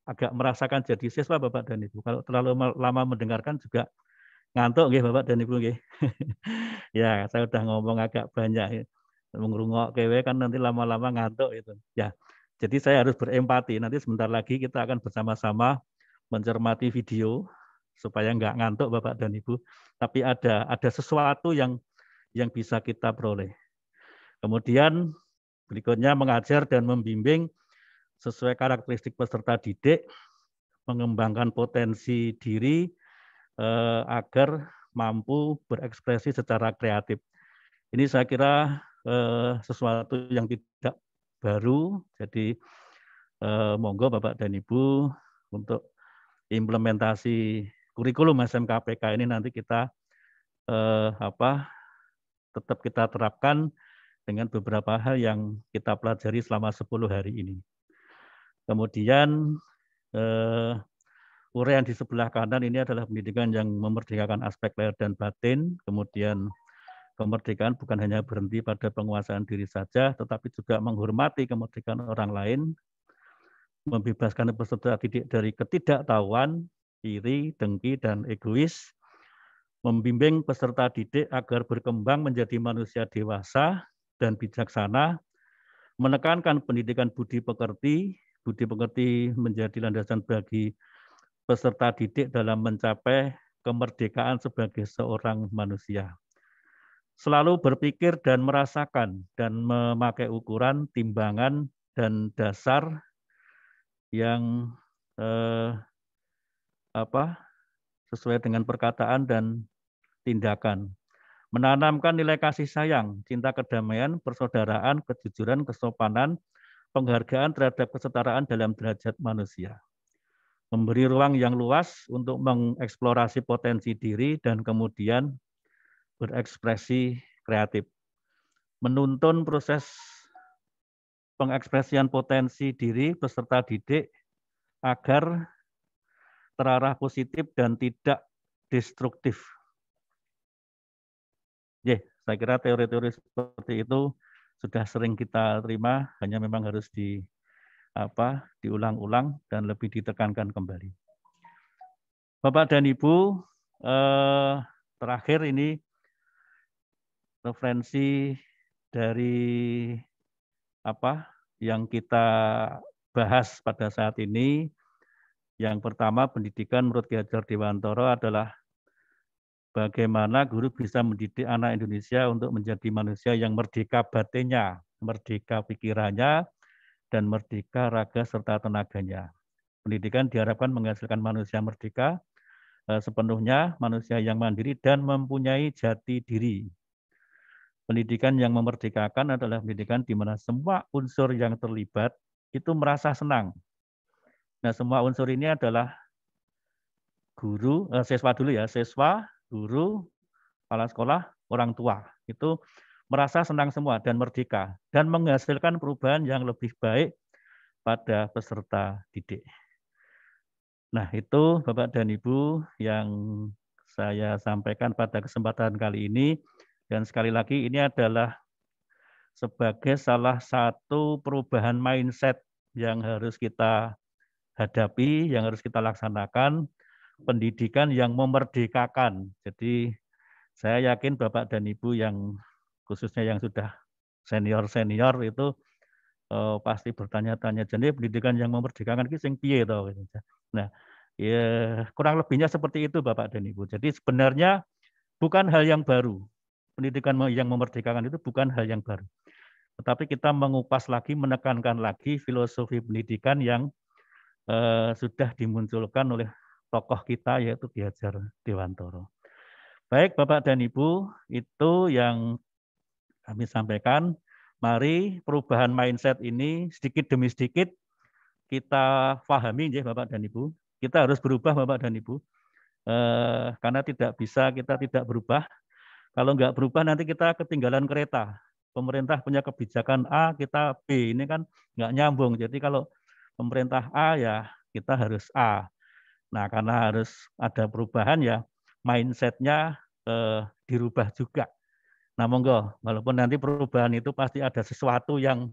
agak merasakan jadi siswa Bapak dan Ibu. Kalau terlalu lama mendengarkan juga ngantuk nggih Bapak dan Ibu nggih. Ya, saya udah ngomong agak banyak. Ngrungok kewe kan nanti lama-lama ngantuk itu. Ya. Jadi saya harus berempati. Nanti sebentar lagi kita akan bersama-sama mencermati video supaya nggak ngantuk Bapak dan Ibu. Tapi ada sesuatu yang bisa kita peroleh. Kemudian berikutnya mengajar dan membimbing sesuai karakteristik peserta didik, mengembangkan potensi diri agar mampu berekspresi secara kreatif. Ini saya kira sesuatu yang tidak baru, jadi monggo Bapak dan Ibu untuk implementasi kurikulum SMKPK ini nanti kita tetap kita terapkan dengan beberapa hal yang kita pelajari selama 10 hari ini. Kemudian uraian di sebelah kanan ini adalah pendidikan yang memerdekakan aspek lahir dan batin. Kemudian kemerdekaan bukan hanya berhenti pada penguasaan diri saja, tetapi juga menghormati kemerdekaan orang lain, membebaskan peserta didik dari ketidaktahuan, iri, dengki, dan egois, membimbing peserta didik agar berkembang menjadi manusia dewasa dan bijaksana, menekankan pendidikan budi pekerti menjadi landasan bagi peserta didik dalam mencapai kemerdekaan sebagai seorang manusia. Selalu berpikir dan merasakan dan memakai ukuran, timbangan, dan dasar yang sesuai dengan perkataan dan tindakan. Menanamkan nilai kasih sayang, cinta kedamaian, persaudaraan, kejujuran, kesopanan, penghargaan terhadap kesetaraan dalam derajat manusia. Memberi ruang yang luas untuk mengeksplorasi potensi diri dan kemudian berekspresi kreatif. Menuntun proses pengekspresian potensi diri peserta didik agar terarah positif dan tidak destruktif. Saya kira teori-teori seperti itu sudah sering kita terima, hanya memang harus diulang-ulang dan lebih ditekankan kembali. Bapak dan Ibu, terakhir ini referensi dari yang kita bahas pada saat ini. Yang pertama, pendidikan menurut Ki Hajar Dewantara adalah bagaimana guru bisa mendidik anak Indonesia untuk menjadi manusia yang merdeka batinnya, merdeka pikirannya, dan merdeka raga serta tenaganya. Pendidikan diharapkan menghasilkan manusia merdeka sepenuhnya, manusia yang mandiri dan mempunyai jati diri. Pendidikan yang memerdekakan adalah pendidikan di mana semua unsur yang terlibat itu merasa senang. Nah, semua unsur ini adalah siswa dulu ya, siswa, guru, kepala sekolah, orang tua. Itu merasa senang semua dan merdeka dan menghasilkan perubahan yang lebih baik pada peserta didik. Nah, itu Bapak dan Ibu yang saya sampaikan pada kesempatan kali ini. Dan sekali lagi ini adalah sebagai salah satu perubahan mindset yang harus kita hadapi, yang harus kita laksanakan, pendidikan yang memerdekakan. Jadi saya yakin Bapak dan Ibu yang khususnya yang sudah senior-senior itu pasti bertanya-tanya, jadi pendidikan yang memerdekakan itu sing piye to? Nah, ya kurang lebihnya seperti itu Bapak dan Ibu. Jadi sebenarnya bukan hal yang baru. Pendidikan yang memerdekakan itu bukan hal yang baru. Tetapi kita mengupas lagi, menekankan lagi filosofi pendidikan yang sudah dimunculkan oleh tokoh kita yaitu Ki Hajar Dewantara. Baik Bapak dan Ibu, itu yang kami sampaikan. Mari perubahan mindset ini sedikit demi sedikit kita pahami ya Bapak dan Ibu. Kita harus berubah Bapak dan Ibu. Karena tidak bisa kita tidak berubah. Kalau nggak berubah nanti kita ketinggalan kereta. Pemerintah punya kebijakan A, kita B. Ini kan nggak nyambung. Jadi kalau pemerintah A ya kita harus A. Nah karena harus ada perubahan ya mindset-nya dirubah juga. Nah monggo, walaupun nanti perubahan itu pasti ada sesuatu yang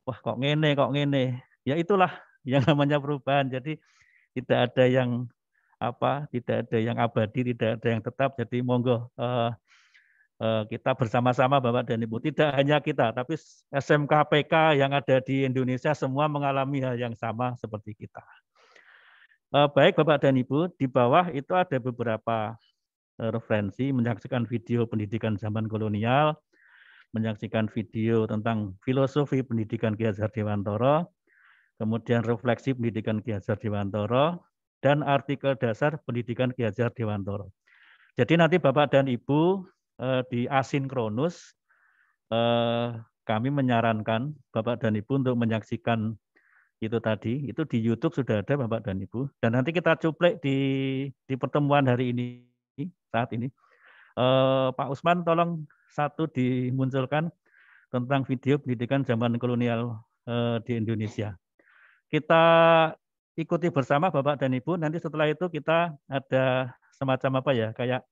wah kok ngene. Ya itulah yang namanya perubahan. Jadi tidak ada yang abadi, tidak ada yang tetap. Jadi monggo kita bersama-sama Bapak dan Ibu, tidak hanya kita, tapi SMK PK yang ada di Indonesia semua mengalami hal yang sama seperti kita. Baik Bapak dan Ibu, di bawah itu ada beberapa referensi, menyaksikan video pendidikan zaman kolonial, menyaksikan video tentang filosofi pendidikan Ki Hajar Dewantara, kemudian refleksi pendidikan Ki Hajar Dewantara, dan artikel dasar pendidikan Ki Hajar Dewantara. Jadi nanti Bapak dan Ibu di asinkronus kami menyarankan Bapak dan Ibu untuk menyaksikan itu tadi, itu di YouTube sudah ada Bapak dan Ibu. Dan nanti kita cuplek di pertemuan hari ini, saat ini. Pak Usman tolong satu dimunculkan tentang video pendidikan zaman kolonial di Indonesia. Kita ikuti bersama Bapak dan Ibu, nanti setelah itu kita ada semacam apa ya, kayak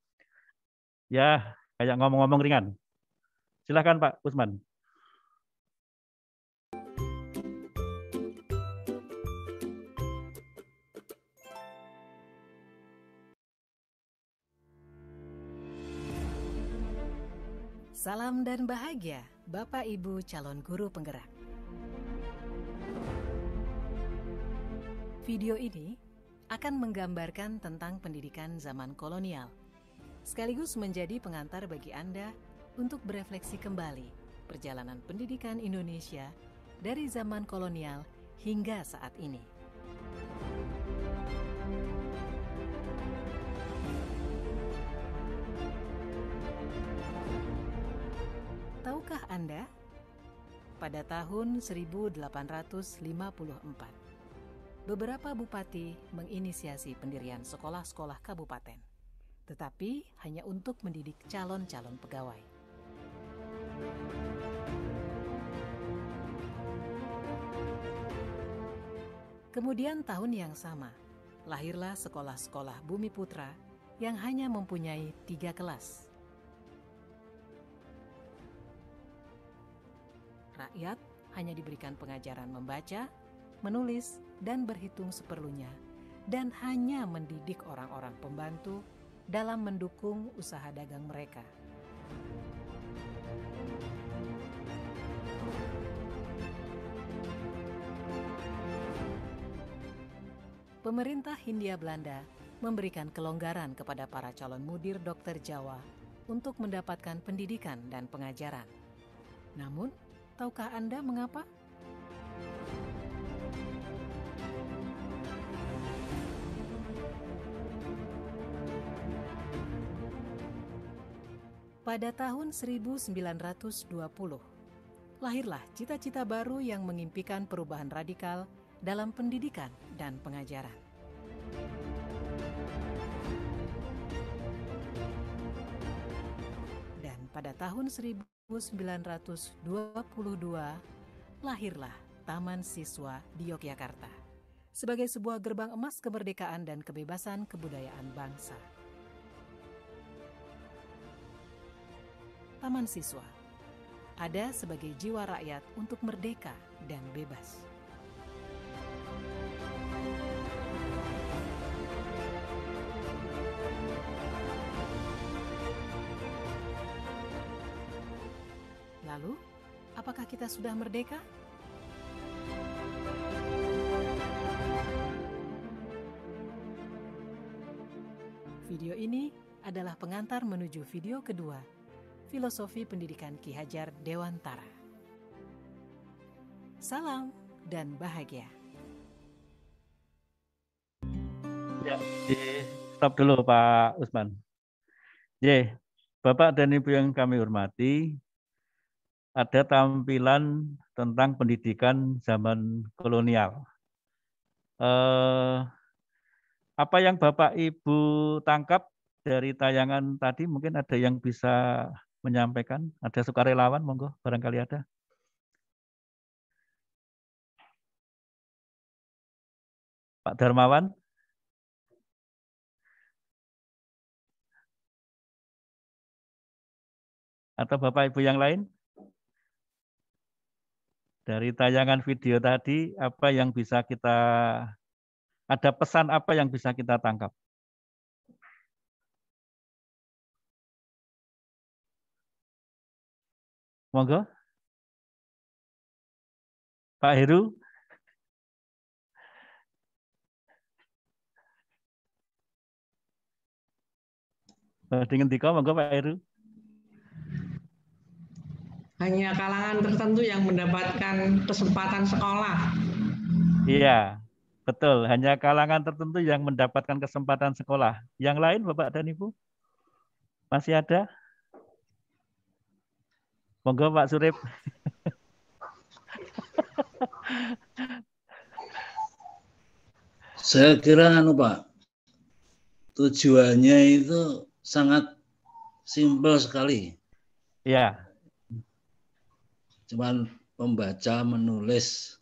ngomong-ngomong ringan. Silakan Pak Usman. Salam dan bahagia, Bapak Ibu calon guru penggerak. Video ini akan menggambarkan tentang pendidikan zaman kolonial, sekaligus menjadi pengantar bagi Anda untuk berefleksi kembali perjalanan pendidikan Indonesia dari zaman kolonial hingga saat ini. Tahukah Anda, pada tahun 1854, beberapa bupati menginisiasi pendirian sekolah-sekolah kabupaten, tetapi hanya untuk mendidik calon-calon pegawai. Kemudian tahun yang sama, lahirlah sekolah-sekolah Bumi Putra yang hanya mempunyai 3 kelas. Rakyat hanya diberikan pengajaran membaca, menulis, dan berhitung seperlunya, dan hanya mendidik orang-orang pembantu dalam mendukung usaha dagang mereka. Pemerintah Hindia Belanda memberikan kelonggaran kepada para calon mudir dokter Jawa untuk mendapatkan pendidikan dan pengajaran. Namun, tahukah Anda mengapa? Pada tahun 1920, lahirlah cita-cita baru yang mengimpikan perubahan radikal dalam pendidikan dan pengajaran. Dan pada tahun 1922, lahirlah Taman Siswa di Yogyakarta sebagai sebuah gerbang emas kemerdekaan dan kebebasan kebudayaan bangsa. Taman Siswa ada sebagai jiwa rakyat untuk merdeka dan bebas. Lalu, apakah kita sudah merdeka? Video ini adalah pengantar menuju video kedua, Filosofi Pendidikan Ki Hajar Dewantara. Salam dan bahagia. Ya, stop dulu Pak Usman. Bapak dan Ibu yang kami hormati, ada tampilan tentang pendidikan zaman kolonial. Apa yang Bapak Ibu tangkap dari tayangan tadi, mungkin ada yang bisa menyampaikan? Ada sukarelawan, monggo, barangkali ada. Pak Darmawan? Atau Bapak Ibu yang lain? Dari tayangan video tadi, apa yang bisa kita, ada pesan apa yang bisa kita tangkap? Monggo. Pak Heru. Dengan Dika, monggo Pak Heru. Hanya kalangan tertentu yang mendapatkan kesempatan sekolah. Iya, betul. Hanya kalangan tertentu yang mendapatkan kesempatan sekolah. Yang lain, Bapak dan Ibu? Masih ada? Monggo Pak Surip. Saya kira Pak, tujuannya itu sangat simpel sekali. Ya. Cuman membaca, menulis.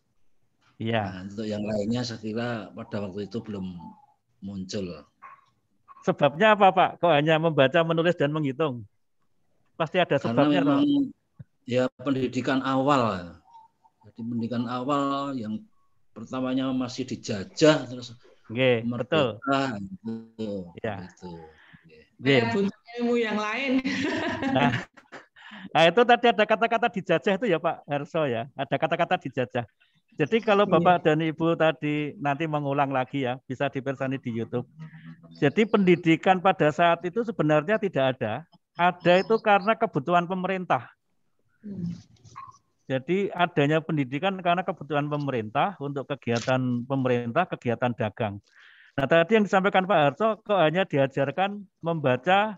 Ya. Nah, untuk yang lainnya saya kira pada waktu itu belum muncul. Sebabnya apa Pak? Kok hanya membaca, menulis, dan menghitung? Pasti ada sebabnya. Karena memang ya pendidikan awal. Jadi pendidikan awal yang pertamanya masih dijajah, terus betul. Gitu. Ya. Gitu. Saya butuh ilmu yang lain. Nah, itu tadi ada kata-kata dijajah itu ya Pak Harso ya. Ada kata-kata dijajah. Jadi kalau Bapak dan Ibu tadi nanti mengulang lagi ya, bisa dipersani di YouTube. Jadi pendidikan pada saat itu sebenarnya tidak ada. Ada itu karena kebutuhan pemerintah. Jadi adanya pendidikan karena kebutuhan pemerintah untuk kegiatan pemerintah, kegiatan dagang. Nah tadi yang disampaikan Pak Harso kok hanya diajarkan membaca,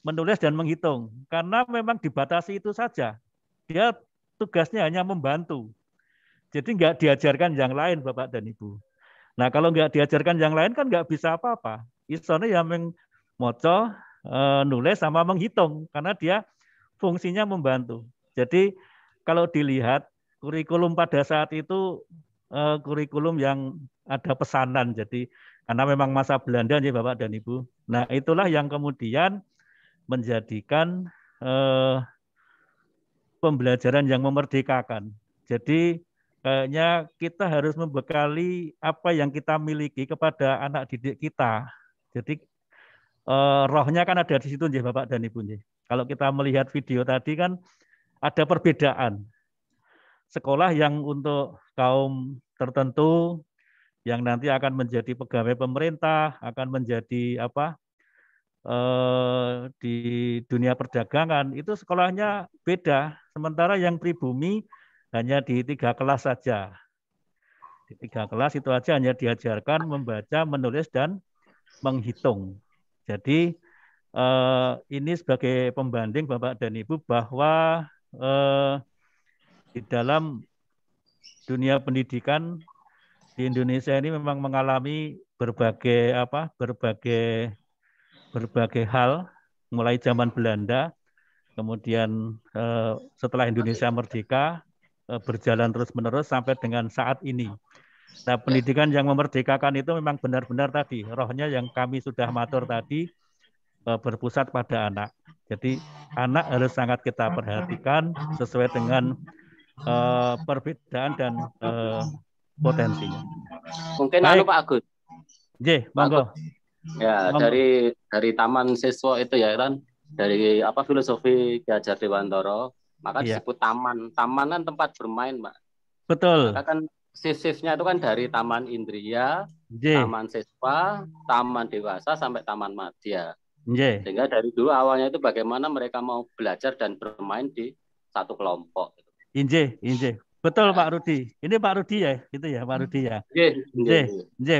menulis, dan menghitung. Karena memang dibatasi itu saja. Dia tugasnya hanya membantu. Jadi nggak diajarkan yang lain Bapak dan Ibu. Nah kalau nggak diajarkan yang lain kan nggak bisa apa-apa. Isone yang moco, nulis, sama menghitung. Karena dia fungsinya membantu. Jadi kalau dilihat kurikulum pada saat itu kurikulum yang ada pesanan. Jadi karena memang masa Belanda ya Bapak dan Ibu. Nah itulah yang kemudian menjadikan pembelajaran yang memerdekakan. Jadi kayaknya kita harus membekali apa yang kita miliki kepada anak didik kita. Jadi rohnya kan ada di situ ya Bapak dan Ibu. Kalau kita melihat video tadi kan ada perbedaan. Sekolah yang untuk kaum tertentu yang nanti akan menjadi pegawai pemerintah, akan menjadi di dunia perdagangan, itu sekolahnya beda. Sementara yang pribumi hanya di 3 kelas saja. Di 3 kelas itu aja hanya diajarkan membaca, menulis, dan menghitung. Jadi ini sebagai pembanding Bapak dan Ibu bahwa di dalam dunia pendidikan di Indonesia ini memang mengalami berbagai hal, mulai zaman Belanda, kemudian setelah Indonesia merdeka, berjalan terus-menerus sampai dengan saat ini. Nah, pendidikan yang memerdekakan itu memang benar-benar tadi, rohnya yang kami sudah matur tadi, berpusat pada anak. Jadi anak harus sangat kita perhatikan sesuai dengan perbedaan dan potensinya. Mungkin Pak Agus. Monggo. Ya, dari Taman Siswa itu ya kan, dari filosofi Ki Hajar Dewantara, maka disebut taman. Taman kan tempat bermain, Pak. Betul. Maka kan shift-shiftnya itu kan dari Taman Indria, Taman Siswa, Taman Dewasa, sampai Taman Madya. Sehingga dari dulu awalnya itu bagaimana mereka mau belajar dan bermain di satu kelompok. Betul Pak Rudi. Ini Pak Rudi ya, itu ya Pak Rudi ya.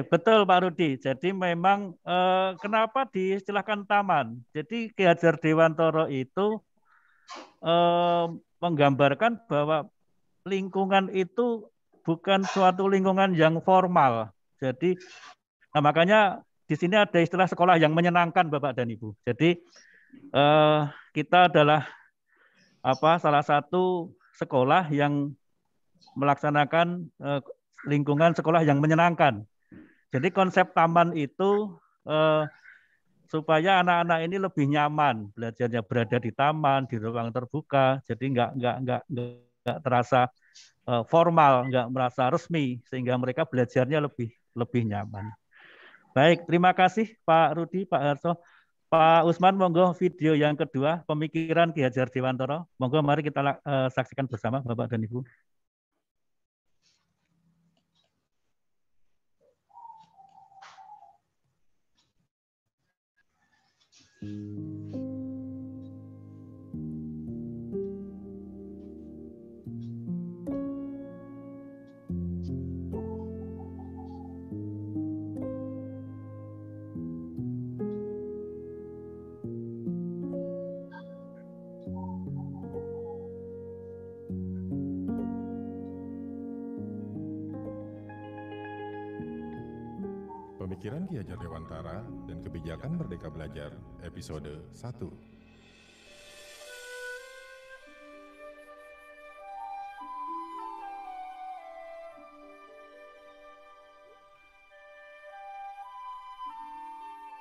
Betul Pak Rudi. Jadi memang kenapa diistilahkan taman? Jadi Ki Hajar Dewantara itu menggambarkan bahwa lingkungan itu bukan suatu lingkungan yang formal. Jadi makanya di sini ada istilah sekolah yang menyenangkan Bapak dan Ibu. Jadi kita adalah salah satu sekolah yang melaksanakan lingkungan sekolah yang menyenangkan. Jadi konsep taman itu supaya anak-anak ini lebih nyaman belajarnya berada di taman, di ruang terbuka. Jadi nggak terasa formal, nggak merasa resmi, sehingga mereka belajarnya lebih nyaman. Baik, terima kasih Pak Rudi, Pak Harso. Pak Usman, monggo video yang kedua, pemikiran Ki Hajar Dewantara. Monggo mari kita saksikan bersama Bapak dan Ibu. Pemikiran Ki Hajar Dewantara dan Kebijakan Merdeka Belajar, episode 1.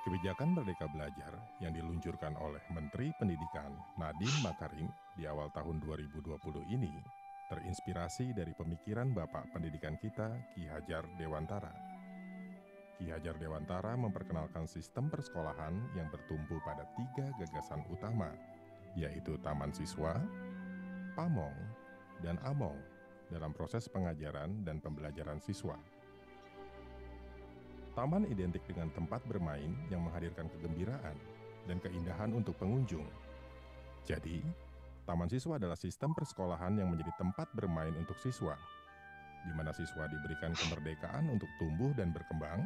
Kebijakan Merdeka Belajar yang diluncurkan oleh Menteri Pendidikan Nadiem Makarim di awal tahun 2020 ini terinspirasi dari pemikiran Bapak Pendidikan kita, Ki Hajar Dewantara. Ki Hajar Dewantara memperkenalkan sistem persekolahan yang bertumpu pada 3 gagasan utama, yaitu Taman Siswa, Pamong, dan Among dalam proses pengajaran dan pembelajaran siswa. Taman identik dengan tempat bermain yang menghadirkan kegembiraan dan keindahan untuk pengunjung. Jadi, Taman Siswa adalah sistem persekolahan yang menjadi tempat bermain untuk siswa, di mana siswa diberikan kemerdekaan untuk tumbuh dan berkembang,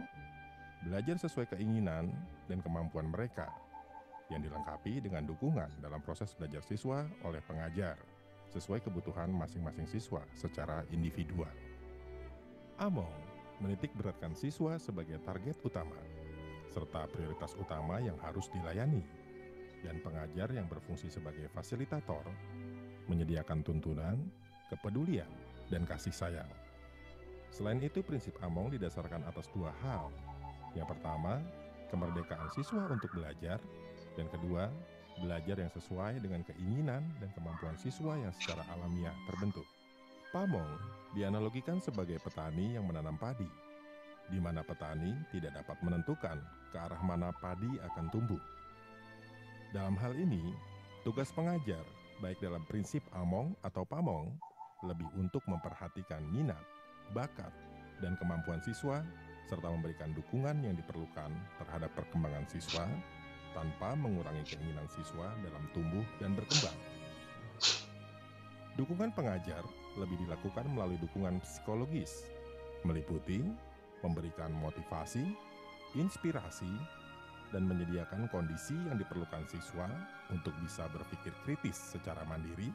belajar sesuai keinginan dan kemampuan mereka, yang dilengkapi dengan dukungan dalam proses belajar siswa oleh pengajar, sesuai kebutuhan masing-masing siswa secara individual. Among menitik beratkan siswa sebagai target utama, serta prioritas utama yang harus dilayani, dan pengajar yang berfungsi sebagai fasilitator, menyediakan tuntunan, kepedulian, dan kasih sayang. Selain itu, prinsip Among didasarkan atas 2 hal. Yang pertama, kemerdekaan siswa untuk belajar, dan kedua, belajar yang sesuai dengan keinginan dan kemampuan siswa yang secara alamiah terbentuk. Pamong dianalogikan sebagai petani yang menanam padi, di mana petani tidak dapat menentukan ke arah mana padi akan tumbuh. Dalam hal ini, tugas pengajar, baik dalam prinsip Among atau Pamong, lebih untuk memperhatikan minat, bakat, dan kemampuan siswa, serta memberikan dukungan yang diperlukan terhadap perkembangan siswa, tanpa mengurangi keinginan siswa dalam tumbuh dan berkembang. Dukungan pengajar lebih dilakukan melalui dukungan psikologis, meliputi memberikan motivasi, inspirasi, dan menyediakan kondisi yang diperlukan siswa untuk bisa berpikir kritis secara mandiri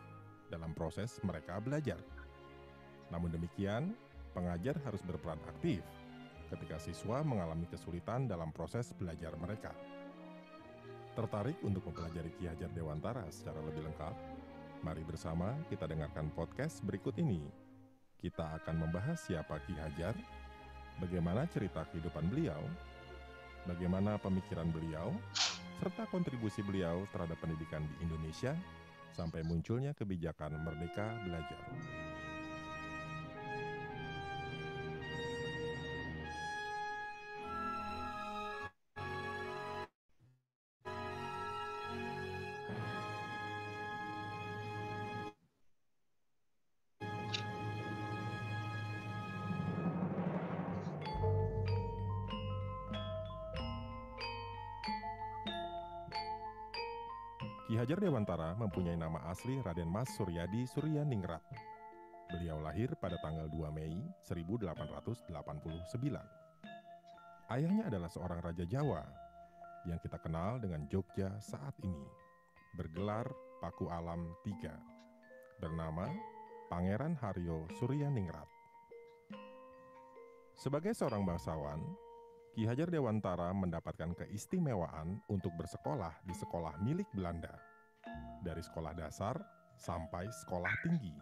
dalam proses mereka belajar. Namun demikian, pengajar harus berperan aktif ketika siswa mengalami kesulitan dalam proses belajar mereka. Tertarik untuk mempelajari Ki Hajar Dewantara secara lebih lengkap? Mari bersama kita dengarkan podcast berikut ini. Kita akan membahas siapa Ki Hajar, bagaimana cerita kehidupan beliau, bagaimana pemikiran beliau, serta kontribusi beliau terhadap pendidikan di Indonesia, sampai munculnya kebijakan Merdeka Belajar. Ki Hajar Dewantara mempunyai nama asli Raden Mas Suryadi Suryaningrat. Beliau lahir pada tanggal 2 Mei 1889. Ayahnya adalah seorang raja Jawa yang kita kenal dengan Jogja saat ini, bergelar Paku Alam III, bernama Pangeran Haryo Suryaningrat. Sebagai seorang bangsawan, Ki Hajar Dewantara mendapatkan keistimewaan untuk bersekolah di sekolah milik Belanda, dari sekolah dasar sampai sekolah tinggi.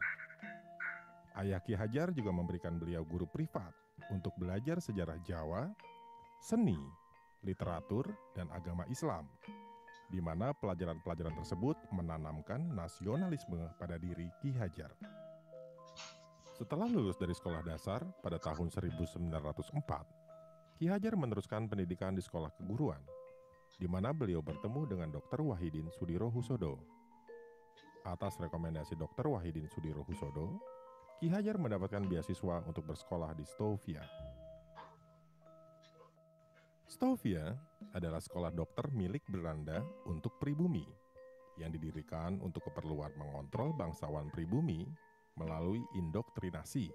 Ayah Ki Hajar juga memberikan beliau guru privat untuk belajar sejarah Jawa, seni, literatur, dan agama Islam, di mana pelajaran-pelajaran tersebut menanamkan nasionalisme pada diri Ki Hajar. Setelah lulus dari sekolah dasar pada tahun 1904, Ki Hajar meneruskan pendidikan di sekolah keguruan, di mana beliau bertemu dengan Dr. Wahidin Sudirohusodo. Atas rekomendasi Dr. Wahidin Sudirohusodo, Ki Hajar mendapatkan beasiswa untuk bersekolah di Stovia. Stovia adalah sekolah dokter milik Belanda untuk pribumi, yang didirikan untuk keperluan mengontrol bangsawan pribumi melalui indoktrinasi,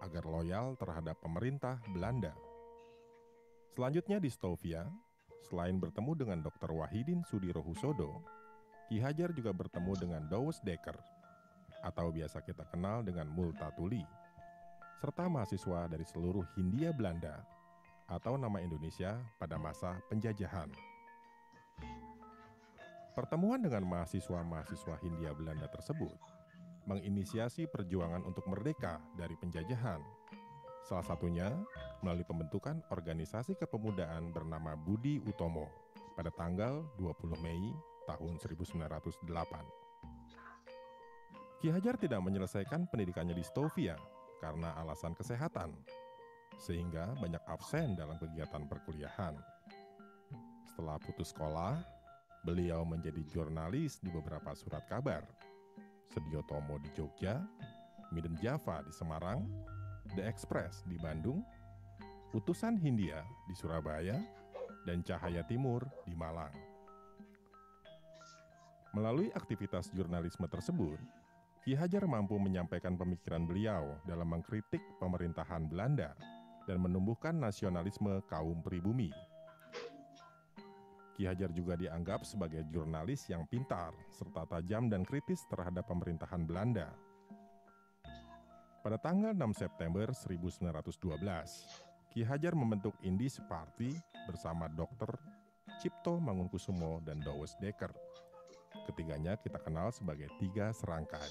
agar loyal terhadap pemerintah Belanda. Selanjutnya di Stovia, selain bertemu dengan Dr. Wahidin Sudirohusodo, Ki Hajar juga bertemu dengan Douwe Dekker, atau biasa kita kenal dengan Multatuli, serta mahasiswa dari seluruh Hindia Belanda, atau nama Indonesia pada masa penjajahan. Pertemuan dengan mahasiswa-mahasiswa Hindia Belanda tersebut menginisiasi perjuangan untuk merdeka dari penjajahan. Salah satunya melalui pembentukan organisasi kepemudaan bernama Budi Utomo pada tanggal 20 Mei tahun 1908. Ki Hajar tidak menyelesaikan pendidikannya di Stovia karena alasan kesehatan, sehingga banyak absen dalam kegiatan perkuliahan. Setelah putus sekolah, beliau menjadi jurnalis di beberapa surat kabar, Sedio Tomo di Jogja, Midden Java di Semarang, The Express di Bandung, Utusan Hindia di Surabaya, dan Cahaya Timur di Malang. Melalui aktivitas jurnalisme tersebut, Ki Hajar mampu menyampaikan pemikiran beliau dalam mengkritik pemerintahan Belanda dan menumbuhkan nasionalisme kaum pribumi. Ki Hajar juga dianggap sebagai jurnalis yang pintar serta tajam dan kritis terhadap pemerintahan Belanda. Pada tanggal 6 September 1912, Ki Hajar membentuk Indies Party bersama Dr. Cipto Mangunkusumo dan Douwes Dekker. Ketiganya kita kenal sebagai Tiga Serangkai.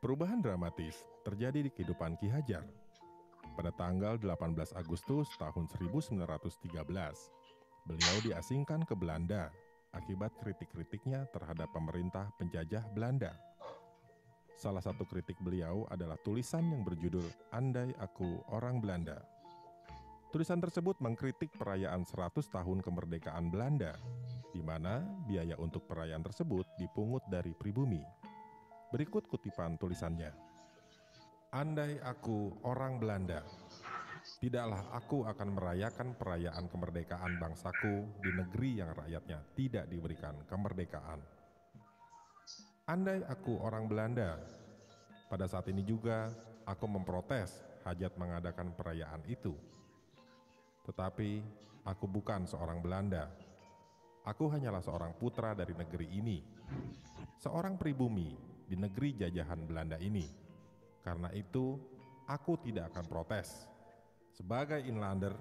Perubahan dramatis terjadi di kehidupan Ki Hajar. Pada tanggal 18 Agustus tahun 1913, beliau diasingkan ke Belanda akibat kritik-kritiknya terhadap pemerintah penjajah Belanda. Salah satu kritik beliau adalah tulisan yang berjudul Andai Aku Orang Belanda. Tulisan tersebut mengkritik perayaan 100 tahun kemerdekaan Belanda, di mana biaya untuk perayaan tersebut dipungut dari pribumi. Berikut kutipan tulisannya. Andai aku orang Belanda, tidaklah aku akan merayakan perayaan kemerdekaan bangsaku di negeri yang rakyatnya tidak diberikan kemerdekaan. Andai aku orang Belanda, pada saat ini juga aku memprotes hajat mengadakan perayaan itu. Tetapi aku bukan seorang Belanda. Aku hanyalah seorang putra dari negeri ini, seorang pribumi di negeri jajahan Belanda ini. Karena itu, aku tidak akan protes. Sebagai inlander,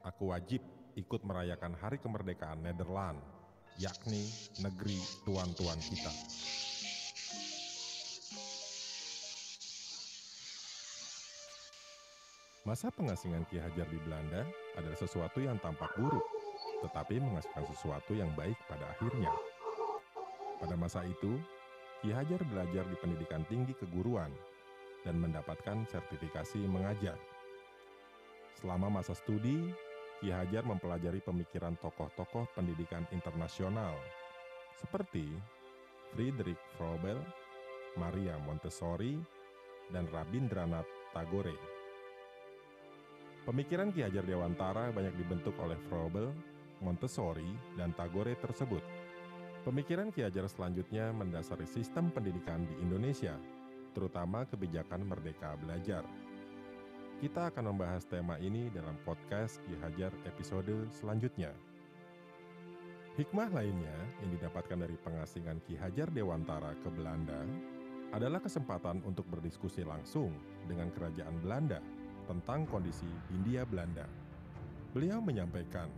aku wajib ikut merayakan hari kemerdekaan Nederland, yakni negeri tuan-tuan kita. Masa pengasingan Ki Hajar di Belanda adalah sesuatu yang tampak buruk, tetapi menghasilkan sesuatu yang baik pada akhirnya. Pada masa itu, Ki Hajar belajar di pendidikan tinggi keguruan dan mendapatkan sertifikasi mengajar. Selama masa studi, Ki Hajar mempelajari pemikiran tokoh-tokoh pendidikan internasional seperti Friedrich Froebel, Maria Montessori, dan Rabindranath Tagore. Pemikiran Ki Hajar Dewantara banyak dibentuk oleh Froebel, Montessori, dan Tagore tersebut. Pemikiran Ki Hajar selanjutnya mendasari sistem pendidikan di Indonesia, terutama kebijakan Merdeka Belajar. Kita akan membahas tema ini dalam podcast Ki Hajar episode selanjutnya. Hikmah lainnya yang didapatkan dari pengasingan Ki Hajar Dewantara ke Belanda adalah kesempatan untuk berdiskusi langsung dengan kerajaan Belanda tentang kondisi Hindia Belanda. Beliau menyampaikan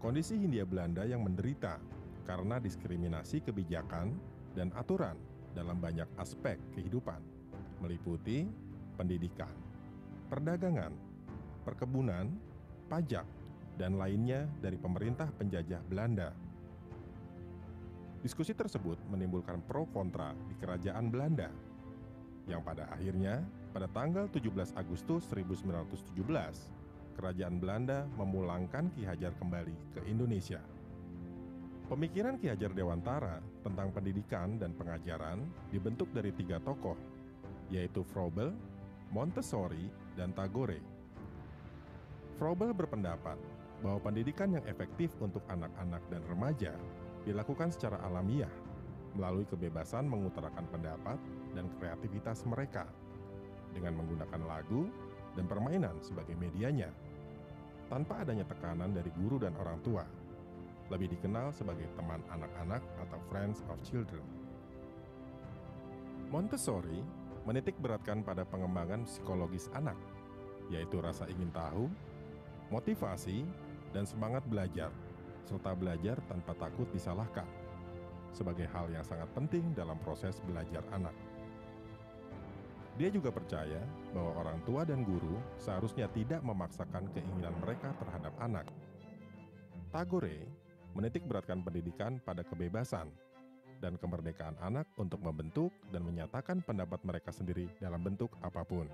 kondisi Hindia Belanda yang menderita karena diskriminasi kebijakan dan aturan dalam banyak aspek kehidupan, meliputi pendidikan, perdagangan, perkebunan, pajak, dan lainnya dari pemerintah penjajah Belanda. Diskusi tersebut menimbulkan pro kontra di kerajaan Belanda, yang pada akhirnya pada tanggal 17 Agustus 1917, kerajaan Belanda memulangkan Ki Hajar kembali ke Indonesia. Pemikiran Ki Hajar Dewantara tentang pendidikan dan pengajaran dibentuk dari 3 tokoh, yaitu Froebel, Montessori, dan Tagore. Froebel berpendapat bahwa pendidikan yang efektif untuk anak-anak dan remaja dilakukan secara alamiah melalui kebebasan mengutarakan pendapat dan kreativitas mereka dengan menggunakan lagu dan permainan sebagai medianya, tanpa adanya tekanan dari guru dan orang tua, lebih dikenal sebagai teman anak-anak atau friends of children. Montessori menitik beratkan pada pengembangan psikologis anak, yaitu rasa ingin tahu, motivasi, dan semangat belajar, serta belajar tanpa takut disalahkan, sebagai hal yang sangat penting dalam proses belajar anak. Dia juga percaya bahwa orang tua dan guru seharusnya tidak memaksakan keinginan mereka terhadap anak. Tagore menitikberatkan pendidikan pada kebebasan dan kemerdekaan anak untuk membentuk dan menyatakan pendapat mereka sendiri dalam bentuk apapun.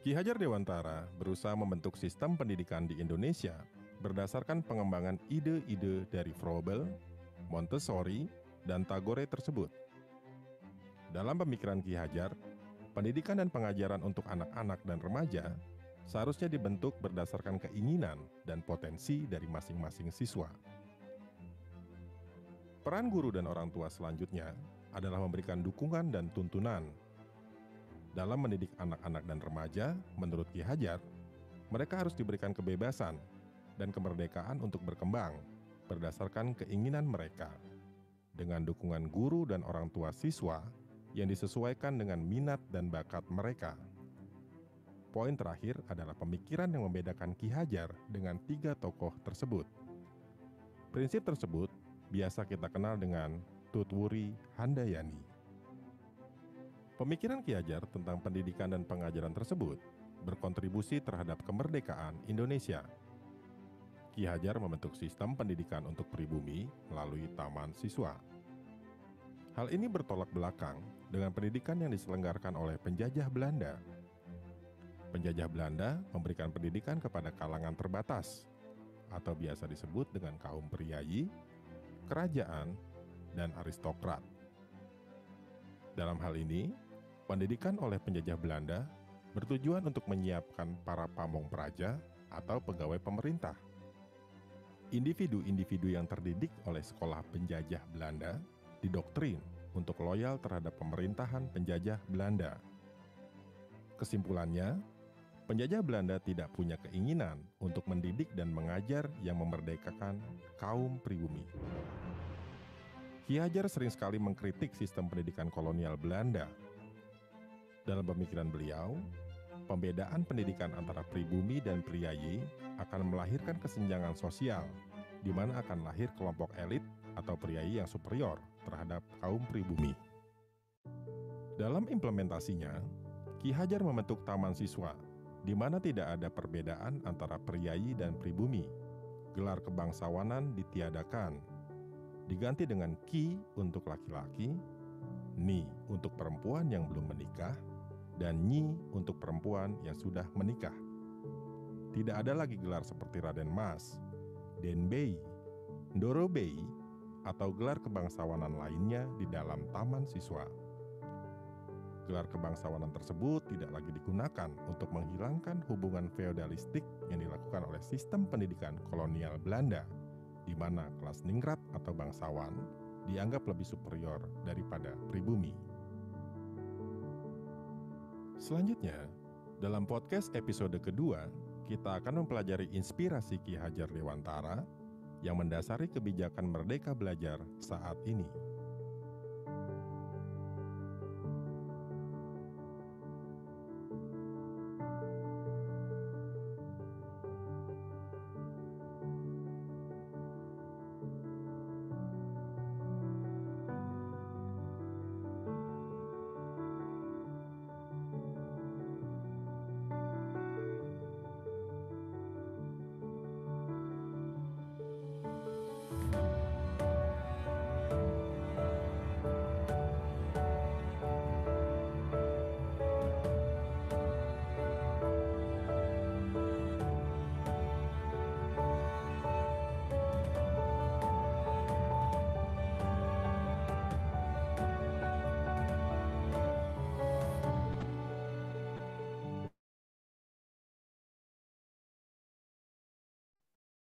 Ki Hajar Dewantara berusaha membentuk sistem pendidikan di Indonesia berdasarkan pengembangan ide-ide dari Froebel, Montessori, dan Tagore tersebut. Dalam pemikiran Ki Hajar, pendidikan dan pengajaran untuk anak-anak dan remaja seharusnya dibentuk berdasarkan keinginan dan potensi dari masing-masing siswa. Peran guru dan orang tua selanjutnya adalah memberikan dukungan dan tuntunan. Dalam mendidik anak-anak dan remaja, menurut Ki Hajar, mereka harus diberikan kebebasan dan kemerdekaan untuk berkembang berdasarkan keinginan mereka, dengan dukungan guru dan orang tua siswa yang disesuaikan dengan minat dan bakat mereka. Poin terakhir adalah pemikiran yang membedakan Ki Hajar dengan 3 tokoh tersebut. Prinsip tersebut biasa kita kenal dengan Tutwuri Handayani. Pemikiran Ki Hajar tentang pendidikan dan pengajaran tersebut berkontribusi terhadap kemerdekaan Indonesia. Ki Hajar membentuk sistem pendidikan untuk pribumi melalui taman siswa. Hal ini bertolak belakang dengan pendidikan yang diselenggarakan oleh penjajah Belanda. Penjajah Belanda memberikan pendidikan kepada kalangan terbatas, atau biasa disebut dengan kaum priayi, kerajaan, dan aristokrat. Dalam hal ini, pendidikan oleh penjajah Belanda bertujuan untuk menyiapkan para pamong praja atau pegawai pemerintah. Individu-individu yang terdidik oleh sekolah penjajah Belanda didoktrin untuk loyal terhadap pemerintahan penjajah Belanda. Kesimpulannya, penjajah Belanda tidak punya keinginan untuk mendidik dan mengajar yang memerdekakan kaum pribumi. Ki Hajar sering sekali mengkritik sistem pendidikan kolonial Belanda. Dalam pemikiran beliau, pembedaan pendidikan antara pribumi dan priayi akan melahirkan kesenjangan sosial, di mana akan lahir kelompok elit atau priayi yang superior terhadap kaum pribumi. Dalam implementasinya, Ki Hajar membentuk taman siswa, di mana tidak ada perbedaan antara priayi dan pribumi. Gelar kebangsawanan ditiadakan, diganti dengan Ki untuk laki-laki, Ni untuk perempuan yang belum menikah, dan Nyi untuk perempuan yang sudah menikah. Tidak ada lagi gelar seperti Raden Mas, Denbei, Ndorobei, atau gelar kebangsawanan lainnya di dalam taman siswa. Gelar kebangsawanan tersebut tidak lagi digunakan untuk menghilangkan hubungan feodalistik yang dilakukan oleh sistem pendidikan kolonial Belanda, di mana kelas ningrat atau bangsawan dianggap lebih superior daripada pribumi. Selanjutnya, dalam podcast episode kedua, kita akan mempelajari inspirasi Ki Hajar Dewantara yang mendasari kebijakan Merdeka Belajar saat ini.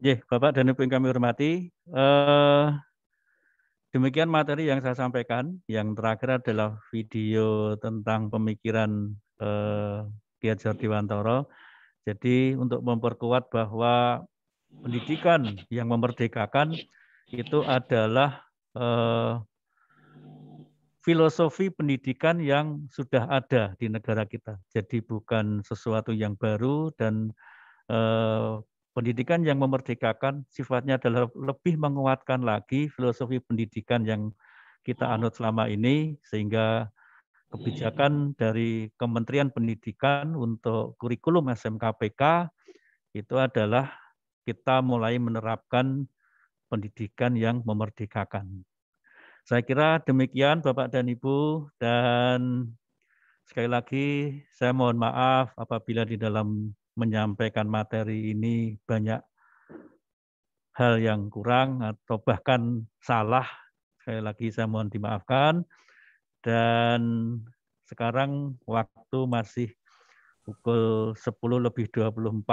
Bapak dan Ibu yang kami hormati, demikian materi yang saya sampaikan. Yang terakhir adalah video tentang pemikiran Ki Hajar Dewantara. Jadi untuk memperkuat bahwa pendidikan yang memerdekakan itu adalah filosofi pendidikan yang sudah ada di negara kita. Jadi bukan sesuatu yang baru dan pendidikan yang memerdekakan sifatnya adalah lebih menguatkan lagi filosofi pendidikan yang kita anut selama ini, sehingga kebijakan dari Kementerian Pendidikan untuk kurikulum SMKPK itu adalah kita mulai menerapkan pendidikan yang memerdekakan. Saya kira demikian Bapak dan Ibu, dan sekali lagi saya mohon maaf apabila di dalam menyampaikan materi ini banyak hal yang kurang atau bahkan salah. Sekali lagi saya mohon dimaafkan. Dan sekarang waktu masih pukul 10:24.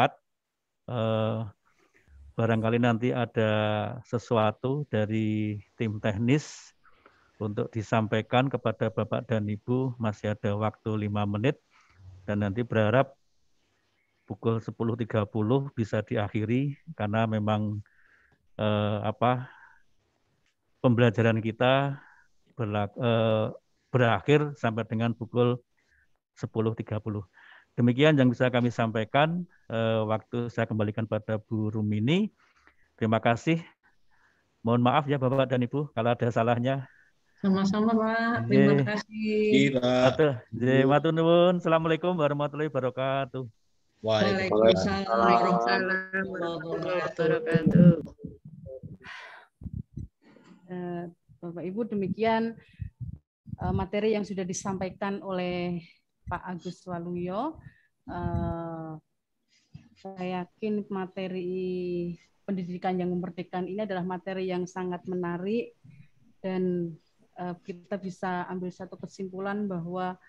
Barangkali nanti ada sesuatu dari tim teknis untuk disampaikan kepada Bapak dan Ibu. Masih ada waktu 5 menit dan nanti berharap pukul 10:30 bisa diakhiri karena memang pembelajaran kita berakhir sampai dengan pukul 10:30. Demikian yang bisa kami sampaikan. Waktu saya kembalikan pada Bu Rumini. Terima kasih. Mohon maaf ya Bapak dan Ibu kalau ada salahnya. Sama-sama Pak, terima kasih. Matur nuwun. Assalamualaikum warahmatullahi wabarakatuh. Waalaikumsalam warahmatullahi wabarakatuh. Bapak Ibu, demikian materi yang sudah disampaikan oleh Pak Agus Waluyo. Saya yakin materi pendidikan yang memerdekakan ini adalah materi yang sangat menarik, dan kita bisa ambil satu kesimpulan bahwa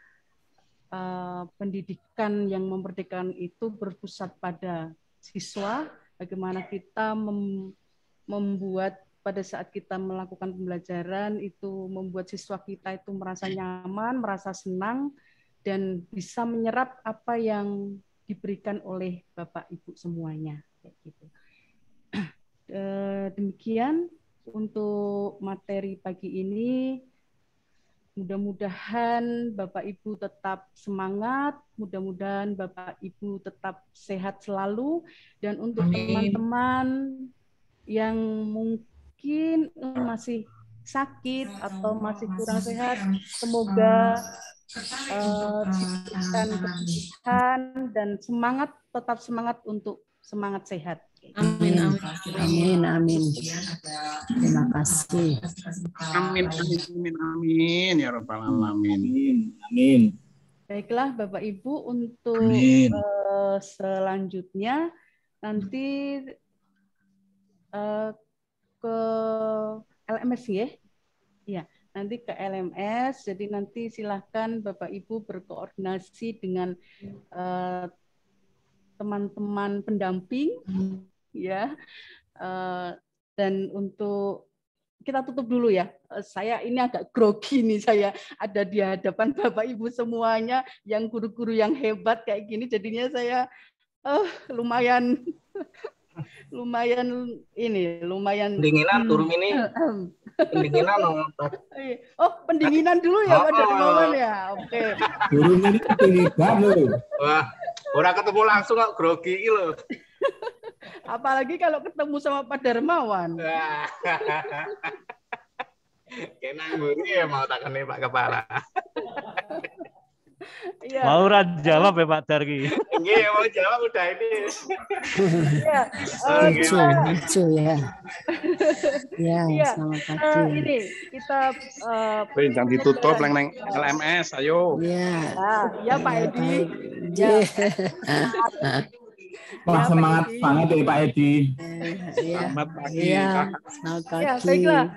pendidikan yang memerdekakan itu berpusat pada siswa, bagaimana kita membuat pada saat kita melakukan pembelajaran itu membuat siswa kita itu merasa nyaman, merasa senang, dan bisa menyerap apa yang diberikan oleh Bapak Ibu semuanya. Gitu. Demikian untuk materi pagi ini. Mudah-mudahan Bapak Ibu tetap semangat, mudah-mudahan Bapak Ibu tetap sehat selalu, dan untuk teman-teman yang mungkin masih sakit atau masih kurang sehat, semoga diberikan kesembuhan dan semangat, tetap semangat untuk semangat sehat. Amin, amin, amin, amin. Terima kasih. Amin, amin, amin, amin, ya Rabbal Alamin. Amin. Baiklah Bapak Ibu, untuk selanjutnya nanti ke LMS ya. Ya, nanti ke LMS. Jadi nanti silahkan Bapak Ibu berkoordinasi dengan teman-teman pendamping, ya. Dan untuk kita tutup dulu ya. Saya ini agak grogi nih, saya ada di hadapan Bapak Ibu semuanya yang guru-guru yang hebat kayak gini, jadinya saya lumayan pendinginan turun ini. Pendinginan. Oh, pendinginan dulu ya Pak Darmawan ya. Oke. Turun ini pendinginan loh. Wah, orang ketemu langsung kok grogi loh. Apalagi kalau ketemu sama Pak Darmawan. Kenang bunyi ya mau tak kene Pak Kepala. Ya. Mau jawab ya Pak Dargi? Nggih, mau jawab udah ini. Iya. Lucu ya. Ya, selamat pagi. Ini kita jangan ditutup neng LMS, ayo. Iya. Ya Pak Edi. Wah, semangat banget ya Pak Edi. Selamat pagi. Iya, selamat pagi. Ya, baiklah.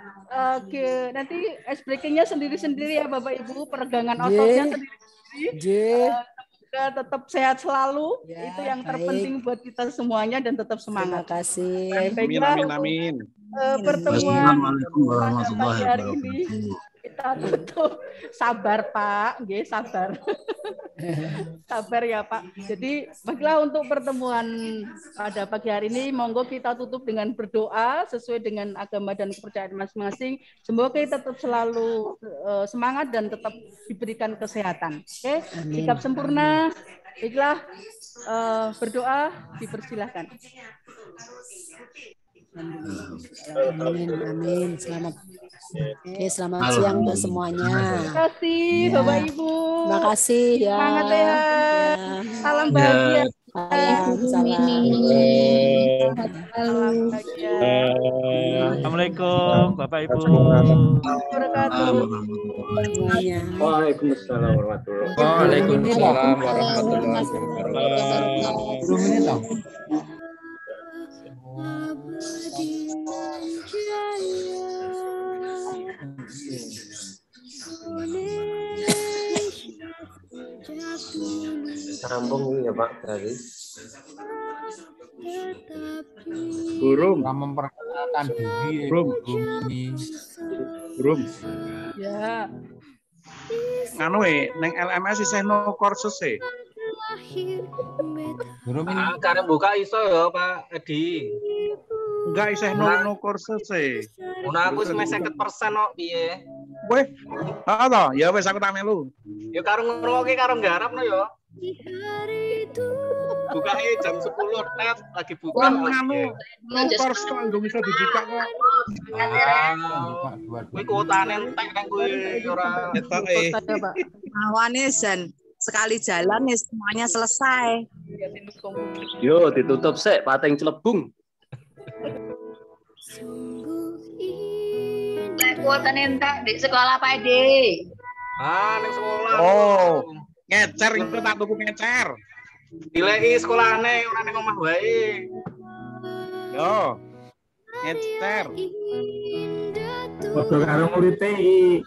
Oke, nanti ice breaking-nya sendiri-sendiri ya Bapak Ibu, peregangan ototnya sendiri-sendiri. Semoga tetap sehat selalu. Ya, itu yang terpenting buat kita semuanya, dan tetap semangat. Terima kasih. Baiklah, amin. Pertemuan pagi hari ini kita tutup. Sabar Pak, nggih, sabar. Sabar ya Pak. Jadi baiklah, untuk pertemuan pada pagi hari ini monggo kita tutup dengan berdoa sesuai dengan agama dan kepercayaan masing-masing. Semoga kita tetap selalu semangat dan tetap diberikan kesehatan. Oke, sikap sempurna. Baiklah, berdoa dipersilahkan. Amin, amin. Selamat. Oke, selamat siang untuk semuanya. Terima kasih, Bapak Ibu. Terima kasih ya. Semangat ya. Salam bahagia. Assalamualaikum, Bapak Ibu. Waalaikumsalam warahmatullahi wabarakatuh. Sambung ya Pak tadi. Burung memperkenalkan diri. Burung. Ya. Nganu neng LMS isih no kursus e. Burung ini. Karena buka iso ya Pak Edi. Enggak isih no kursus e. Una aku wis 50% kok piye. Weh, apa? Ya wis aku tak melu. Ya karo ngrungokke karo nggarapno ya. Buka jam 10 net lagi buka. Nganu kursus kok enggak bisa dibuka kok. Kuwi kuotane entek nang kuwi ora ketok e. Awane Jan sekali jalan ya semuanya selesai. Yo ditutup sik pating celebung. Kuotan entek di sekolah Pak Edi. Ning sekolah. Oh, ngecer itu tak tuku ngecer. Dileki sekolahane ora ning omah wae. Yo. Ngecer. Padha karo murid iki.